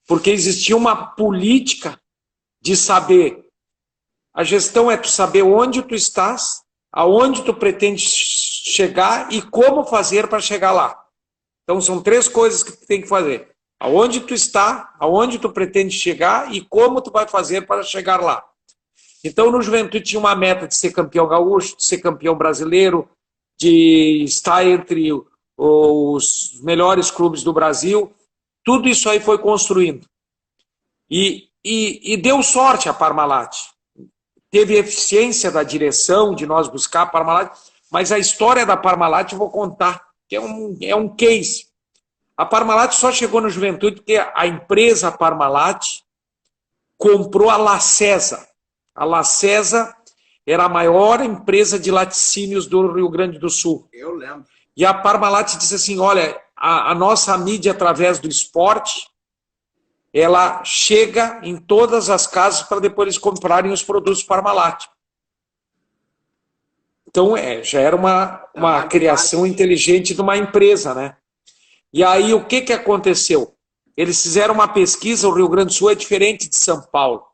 Porque existia uma política de saber. A gestão é tu saber onde tu estás, aonde tu pretende chegar e como fazer para chegar lá. Então são 3 coisas que tu tem que fazer. Aonde tu está, aonde tu pretende chegar e como tu vai fazer para chegar lá. Então no Juventude tinha uma meta de ser campeão gaúcho, de ser campeão brasileiro, de estar entre os melhores clubes do Brasil. Tudo isso aí foi construindo. E deu sorte a Parmalat. Teve eficiência da direção de nós buscar a Parmalat, mas a história da Parmalat eu vou contar, que é um case. A Parmalat só chegou no Juventude porque a empresa Parmalat comprou a Lacesa. A Lacesa era a maior empresa de laticínios do Rio Grande do Sul. Eu lembro. E a Parmalat disse assim, olha, a nossa mídia através do esporte, ela chega em todas as casas para depois eles comprarem os produtos Parmalat. Então, já era uma criação inteligente de uma empresa, né? E aí, o que aconteceu? Eles fizeram uma pesquisa, o Rio Grande do Sul é diferente de São Paulo.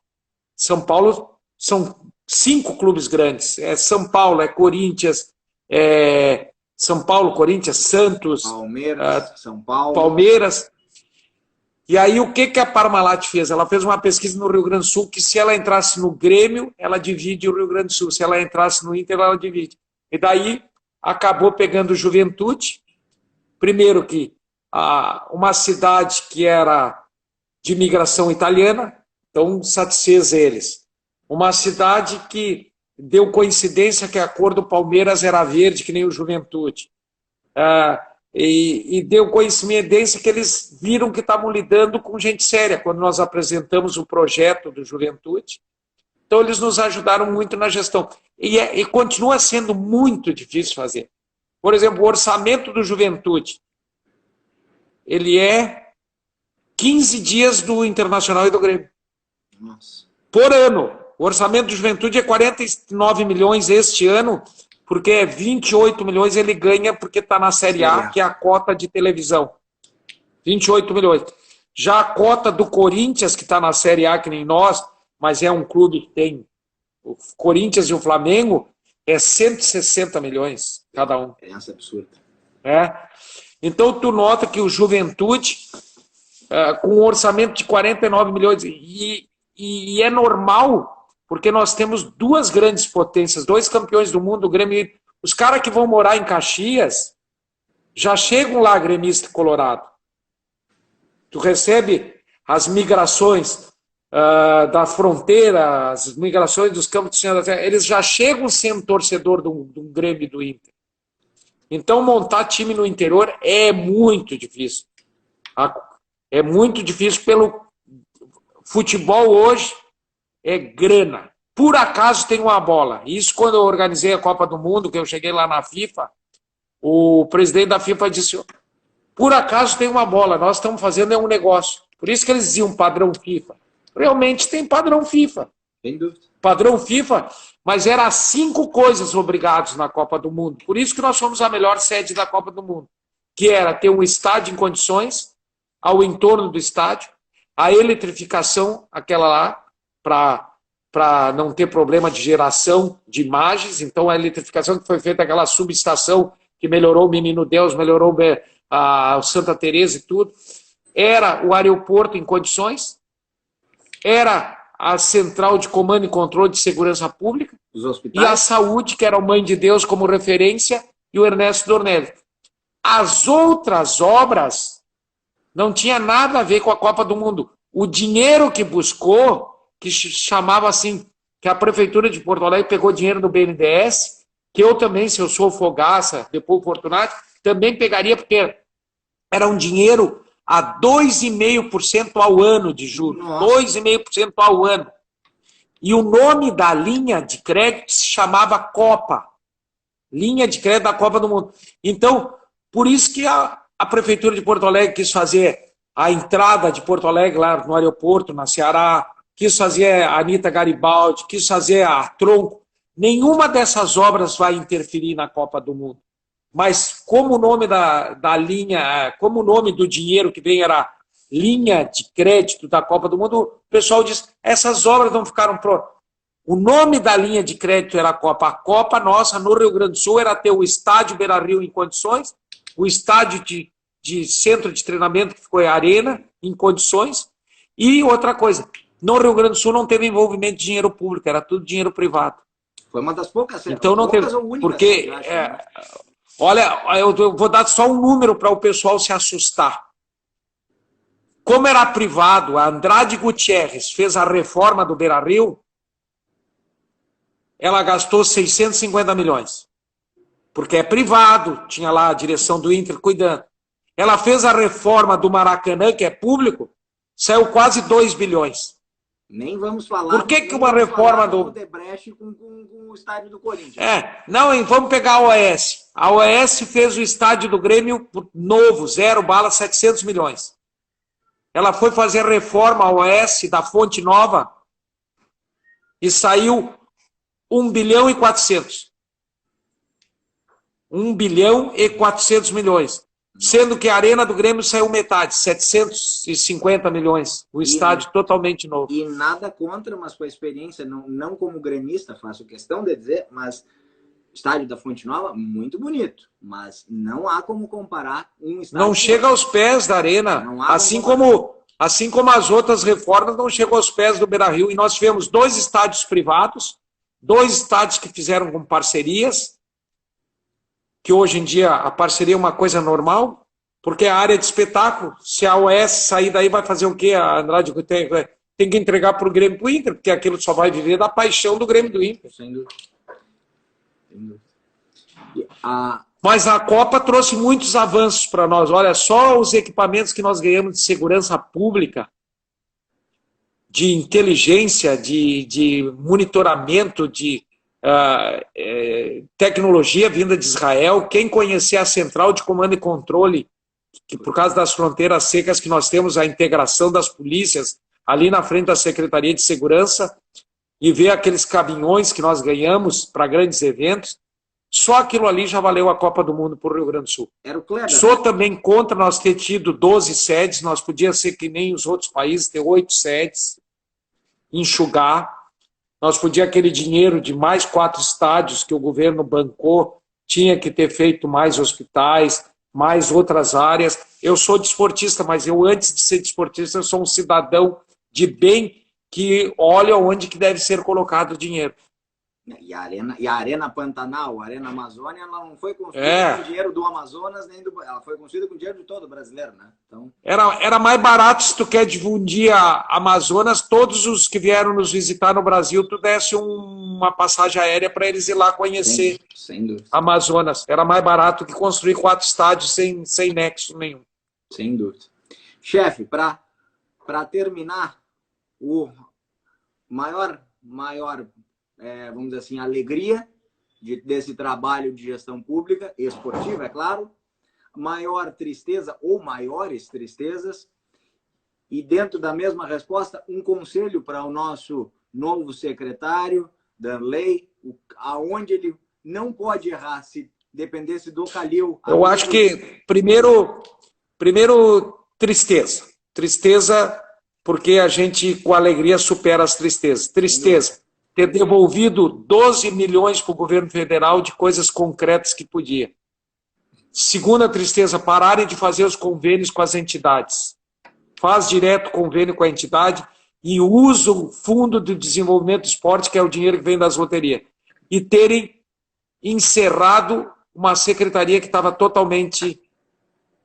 São Paulo são 5 clubes grandes. É São Paulo, é Corinthians, São Paulo, Corinthians, Santos, Palmeiras, São Paulo. Palmeiras. E aí, o que a Parmalat fez? Ela fez uma pesquisa no Rio Grande do Sul que se ela entrasse no Grêmio, ela divide o Rio Grande do Sul. Se ela entrasse no Inter, ela divide. E daí, acabou pegando Juventude. Primeiro que uma cidade que era de imigração italiana, então satisfez eles. Uma cidade que deu coincidência que a cor do Palmeiras era verde, que nem o Juventude. E deu coincidência que eles viram que estavam lidando com gente séria quando nós apresentamos o projeto do Juventude. Então, eles nos ajudaram muito na gestão. E continua sendo muito difícil fazer. Por exemplo, o orçamento do Juventude, ele é 15 dias do Internacional e do Grêmio. Nossa. Por ano. O orçamento do Juventude é 49 milhões este ano, porque é 28 milhões ele ganha porque está na Série A, que é a cota de televisão. 28 milhões. Já a cota do Corinthians, que está na Série A, que nem nós, mas é um clube que tem o Corinthians e o Flamengo, é 160 milhões cada um. Essa é absurda. Então, tu nota que o Juventude, com um orçamento de 49 milhões, e é normal, porque nós temos duas grandes potências, dois campeões do mundo, o Grêmio. Os caras que vão morar em Caxias já chegam lá, gremista colorado. Tu recebe as migrações da fronteira, as migrações dos campos de Senhor da Terra, eles já chegam sendo torcedor do Grêmio e do Inter. Então, montar time no interior é muito difícil. É muito difícil pelo futebol hoje, é grana. Por acaso tem uma bola. Isso quando eu organizei a Copa do Mundo, que eu cheguei lá na FIFA, o presidente da FIFA disse, por acaso tem uma bola, nós estamos fazendo um negócio. Por isso que eles diziam padrão FIFA. Realmente tem padrão FIFA. Sem dúvida. Padrão FIFA, mas era 5 coisas obrigados na Copa do Mundo. Por isso que nós somos a melhor sede da Copa do Mundo. Que era ter um estádio em condições, ao entorno do estádio, a eletrificação, aquela lá, para não ter problema de geração de imagens. Então, a eletrificação que foi feita, aquela subestação que melhorou o Menino Deus, melhorou a Santa Teresa e tudo. Era o aeroporto em condições, era a central de comando e controle de segurança pública, os hospitais, e a saúde, que era o Mãe de Deus como referência, e o Ernesto Dornelles. As outras obras não tinha nada a ver com a Copa do Mundo. O dinheiro que buscou, que chamava assim, que a Prefeitura de Porto Alegre pegou dinheiro do BNDES, que eu também, se eu sou Fogaça, depois o Fortunato, também pegaria, porque era um dinheiro a 2,5% ao ano de juros. 2,5% ao ano. E o nome da linha de crédito se chamava Copa. Linha de crédito da Copa do Mundo. Então, por isso que a Prefeitura de Porto Alegre quis fazer a entrada de Porto Alegre lá no aeroporto, na Ceará, quis fazer a Anitta Garibaldi, quis fazer a Tronco. Nenhuma dessas obras vai interferir na Copa do Mundo. Mas como o nome da linha, como o nome do dinheiro que vem era linha de crédito da Copa do Mundo, o pessoal diz, essas obras não ficaram prontas. O nome da linha de crédito era a Copa. A Copa nossa no Rio Grande do Sul era ter o estádio Beira-Rio em condições, o estádio de centro de treinamento, que ficou a Arena, em condições, e outra coisa, no Rio Grande do Sul não teve envolvimento de dinheiro público, era tudo dinheiro privado. Foi uma das poucas, então não teve, porque olha, eu vou dar só um número para o pessoal se assustar. Como era privado, a Andrade Gutierrez fez a reforma do Beira-Rio, ela gastou 650 milhões. Porque é privado, tinha lá a direção do Inter cuidando. Ela fez a reforma do Maracanã, que é público, saiu quase 2 bilhões. Nem vamos falar. Por que uma reforma do Odebrecht com o estádio do Corinthians? Não, vamos pegar a OAS. A OAS fez o estádio do Grêmio novo, 700 milhões. Ela foi fazer reforma a OAS da Fonte Nova e saiu 1 bilhão e 400. 1 bilhão e 400 milhões. Sendo que a Arena do Grêmio saiu metade, 750 milhões. O estádio totalmente novo. E nada contra, mas com a experiência, não como gremista, faço questão de dizer, mas estádio da Fonte Nova, muito bonito. Mas não há como comparar um estádio... Não chega aos pés da Arena. Assim como as outras reformas não chegam aos pés do Beira-Rio. E nós tivemos 2 estádios privados, 2 estádios que fizeram com parcerias, que hoje em dia a parceria é uma coisa normal, porque a área de espetáculo, se a OS sair daí, vai fazer o quê? A Andrade tem que entregar para o Grêmio e para o Inter, porque aquilo só vai viver da paixão do Grêmio e do Inter. Sem dúvida. Sem dúvida. Mas a Copa trouxe muitos avanços para nós. Olha, só os equipamentos que nós ganhamos de segurança pública, de inteligência, de monitoramento, de tecnologia vinda de Israel. Quem conhecer a central de comando e controle, que por causa das fronteiras secas que nós temos, a integração das polícias ali na frente da Secretaria de Segurança, e ver aqueles caminhões que nós ganhamos para grandes eventos, só aquilo ali já valeu a Copa do Mundo para o Rio Grande do Sul. Era o Kleber. Sou também contra nós ter tido 12 sedes, nós podíamos ser que nem os outros países, ter 8 sedes, enxugar. Nós podíamos, aquele dinheiro de mais 4 estádios que o governo bancou, tinha que ter feito mais hospitais, mais outras áreas. Eu sou desportista, mas eu, antes de ser desportista, eu sou um cidadão de bem que olha onde que deve ser colocado o dinheiro. E a Arena Pantanal, a Arena Amazônia, ela não foi construída com dinheiro do Amazonas, nem do... Ela foi construída com dinheiro de todo brasileiro, né? Então... Era mais barato, se tu quer difundir a Amazonas, todos os que vieram nos visitar no Brasil, tu desse uma passagem aérea para eles ir lá conhecer sem dúvida. Amazonas. Era mais barato que construir 4 estádios sem nexo nenhum. Sem dúvida. Chefe, para terminar, o maior vamos dizer assim, alegria desse trabalho de gestão pública, esportiva, é claro, maior tristeza ou maiores tristezas, e dentro da mesma resposta, um conselho para o nosso novo secretário, Darley, aonde ele não pode errar se dependesse do Calil. Eu acho que, primeiro, tristeza. Tristeza porque a gente, com alegria, supera as tristezas. Tristeza. Ter devolvido 12 milhões para o governo federal de coisas concretas que podia. Segunda tristeza, pararem de fazer os convênios com as entidades. Faz direto convênio com a entidade e usa o Fundo de Desenvolvimento do Esporte, que é o dinheiro que vem das loterias. E terem encerrado uma secretaria que estava totalmente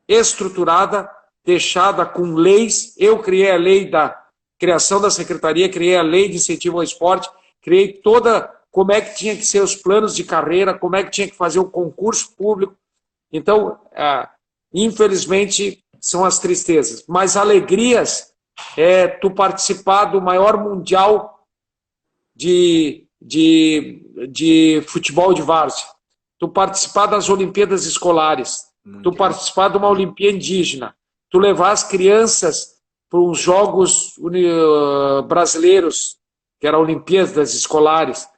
estruturada, deixada com leis. Eu criei a lei da criação da secretaria, criei a lei de incentivo ao esporte, criei toda como é que tinha que ser os planos de carreira, como é que tinha que fazer o concurso público. Então, infelizmente, são as tristezas. Mas alegrias é tu participar do maior mundial de futebol de várzea, tu participar das Olimpíadas Escolares, tu participar de uma Olimpíada Indígena, tu levar as crianças para os Jogos Brasileiros, que era a Olimpíadas Escolares,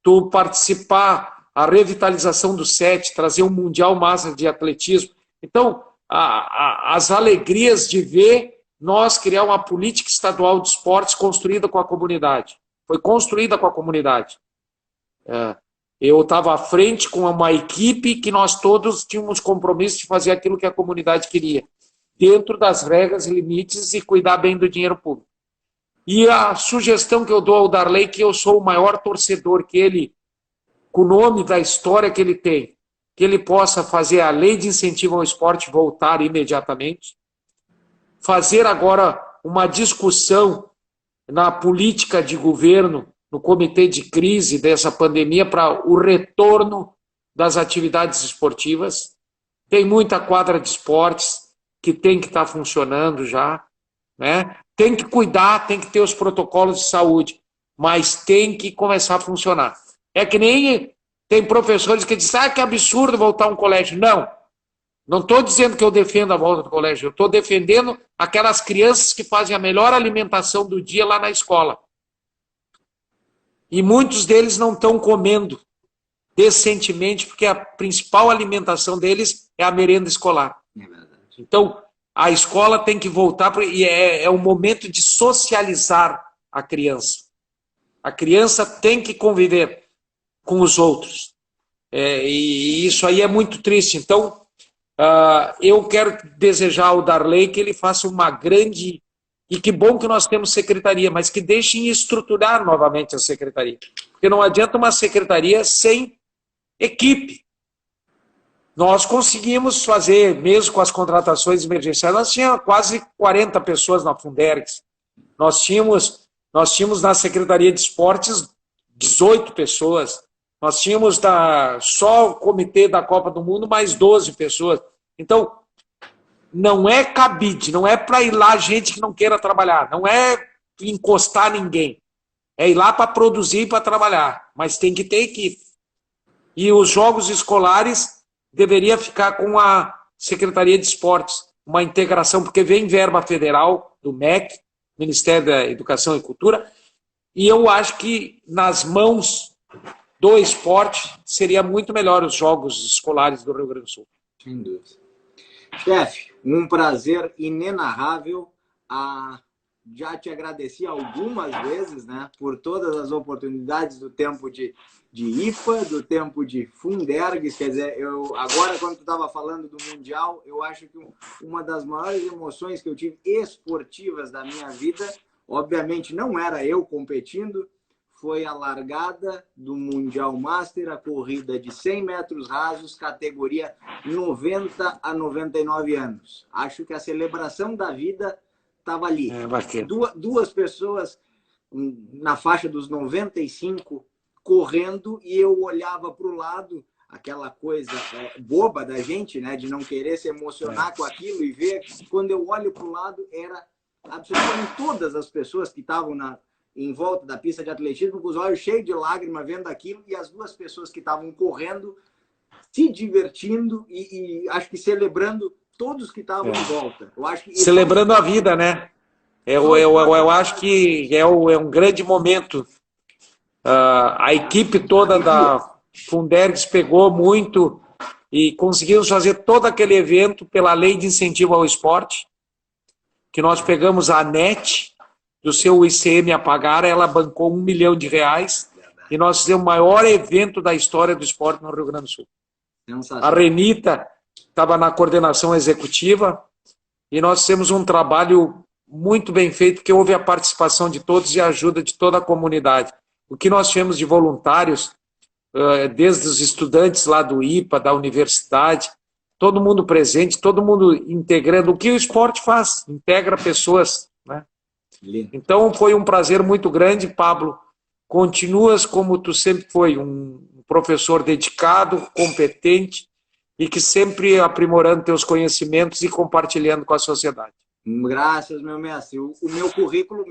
tu participar a revitalização do SET, trazer um mundial massa de atletismo. Então, as alegrias de ver nós criar uma política estadual de esportes construída com a comunidade. Foi construída com a comunidade. Eu estava à frente com uma equipe que nós todos tínhamos compromisso de fazer aquilo que a comunidade queria, dentro das regras e limites, e cuidar bem do dinheiro público. E a sugestão que eu dou ao Darley, que eu sou o maior torcedor que ele, com o nome da história que ele tem, que ele possa fazer a lei de incentivo ao esporte voltar imediatamente, fazer agora uma discussão na política de governo, no comitê de crise dessa pandemia, para o retorno das atividades esportivas. Tem muita quadra de esportes que tem que estar funcionando já, né? Tem que cuidar, tem que ter os protocolos de saúde, mas tem que começar a funcionar. É que nem tem professores que dizem, que absurdo voltar a um colégio. Não estou dizendo que eu defendo a volta do colégio, eu estou defendendo aquelas crianças que fazem a melhor alimentação do dia lá na escola. E muitos deles não estão comendo decentemente, porque a principal alimentação deles é a merenda escolar. Então, a escola tem que voltar, e é um momento de socializar a criança. A criança tem que conviver com os outros. E isso aí é muito triste. Então, eu quero desejar ao Darley que ele faça uma grande... E que bom que nós temos secretaria, mas que deixem estruturar novamente a secretaria. Porque não adianta uma secretaria sem equipe. Nós conseguimos fazer, mesmo com as contratações emergenciais, nós tínhamos quase 40 pessoas na Fundergs. Nós tínhamos na Secretaria de Esportes 18 pessoas. Nós tínhamos só o comitê da Copa do Mundo mais 12 pessoas. Então, não é cabide, não é para ir lá gente que não queira trabalhar, não é encostar ninguém. É ir lá para produzir e para trabalhar, mas tem que ter equipe. E os jogos escolares deveria ficar com a Secretaria de Esportes, uma integração, porque vem verba federal do MEC, Ministério da Educação e Cultura, e eu acho que nas mãos do esporte seria muito melhor os jogos escolares do Rio Grande do Sul. Sem dúvida. Chefe, um prazer inenarrável. já te agradeci algumas vezes, né, por todas as oportunidades do tempo de IPA, do tempo de Fundergs. Quer dizer, agora, quando tu estava falando do Mundial, eu acho que uma das maiores emoções que eu tive esportivas da minha vida, obviamente não era eu competindo, foi a largada do Mundial Master, a corrida de 100 metros rasos, categoria 90 a 99 anos. Acho que a celebração da vida estava ali. Duas pessoas na faixa dos 95 correndo, e eu olhava para o lado, aquela coisa boba da gente, né, de não querer se emocionar com aquilo e ver. Quando eu olho para o lado, era absolutamente todas as pessoas que estavam em volta da pista de atletismo, com os olhos cheios de lágrimas vendo aquilo, e as duas pessoas que estavam correndo, se divertindo e acho que celebrando todos que estavam em volta. Eu acho que celebrando a vida, né? Eu acho que é um grande momento. A equipe toda da Fundergs pegou muito e conseguimos fazer todo aquele evento pela lei de incentivo ao esporte, que nós pegamos a ANET, do seu ICM a pagar, ela bancou R$1 milhão e nós fizemos o maior evento da história do esporte no Rio Grande do Sul. A Renita estava na coordenação executiva e nós fizemos um trabalho muito bem feito, porque houve a participação de todos e a ajuda de toda a comunidade. O que nós tivemos de voluntários, desde os estudantes lá do IPA, da universidade, todo mundo presente, todo mundo integrando o que o esporte faz, integra pessoas, né? Então foi um prazer muito grande, Pablo. Continuas como tu sempre foi, um professor dedicado, competente e que sempre aprimorando teus conhecimentos e compartilhando com a sociedade. Graças, meu mestre. O meu currículo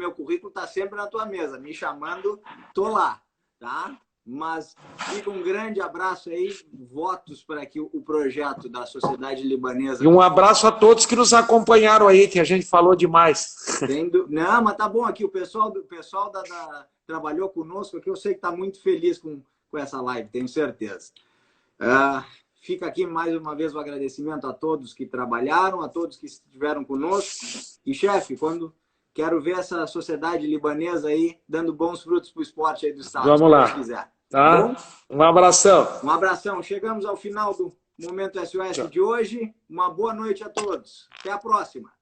está sempre na tua mesa. Me chamando, tô lá, tá? Mas fica um grande abraço aí, votos para que o projeto da Sociedade Libanesa... E um abraço a todos que nos acompanharam aí, que a gente falou demais. Não, mas tá bom aqui, o pessoal trabalhou conosco aqui, eu sei que está muito feliz com essa live, tenho certeza. Fica aqui mais uma vez o agradecimento a todos que trabalharam, a todos que estiveram conosco. E, chefe, quero ver essa sociedade libanesa aí dando bons frutos para o esporte aí do estado. Vamos lá. Se quiser. Tá? Bom? Um abração. Um abração. Chegamos ao final do Momento SOS de hoje. Uma boa noite a todos. Até a próxima.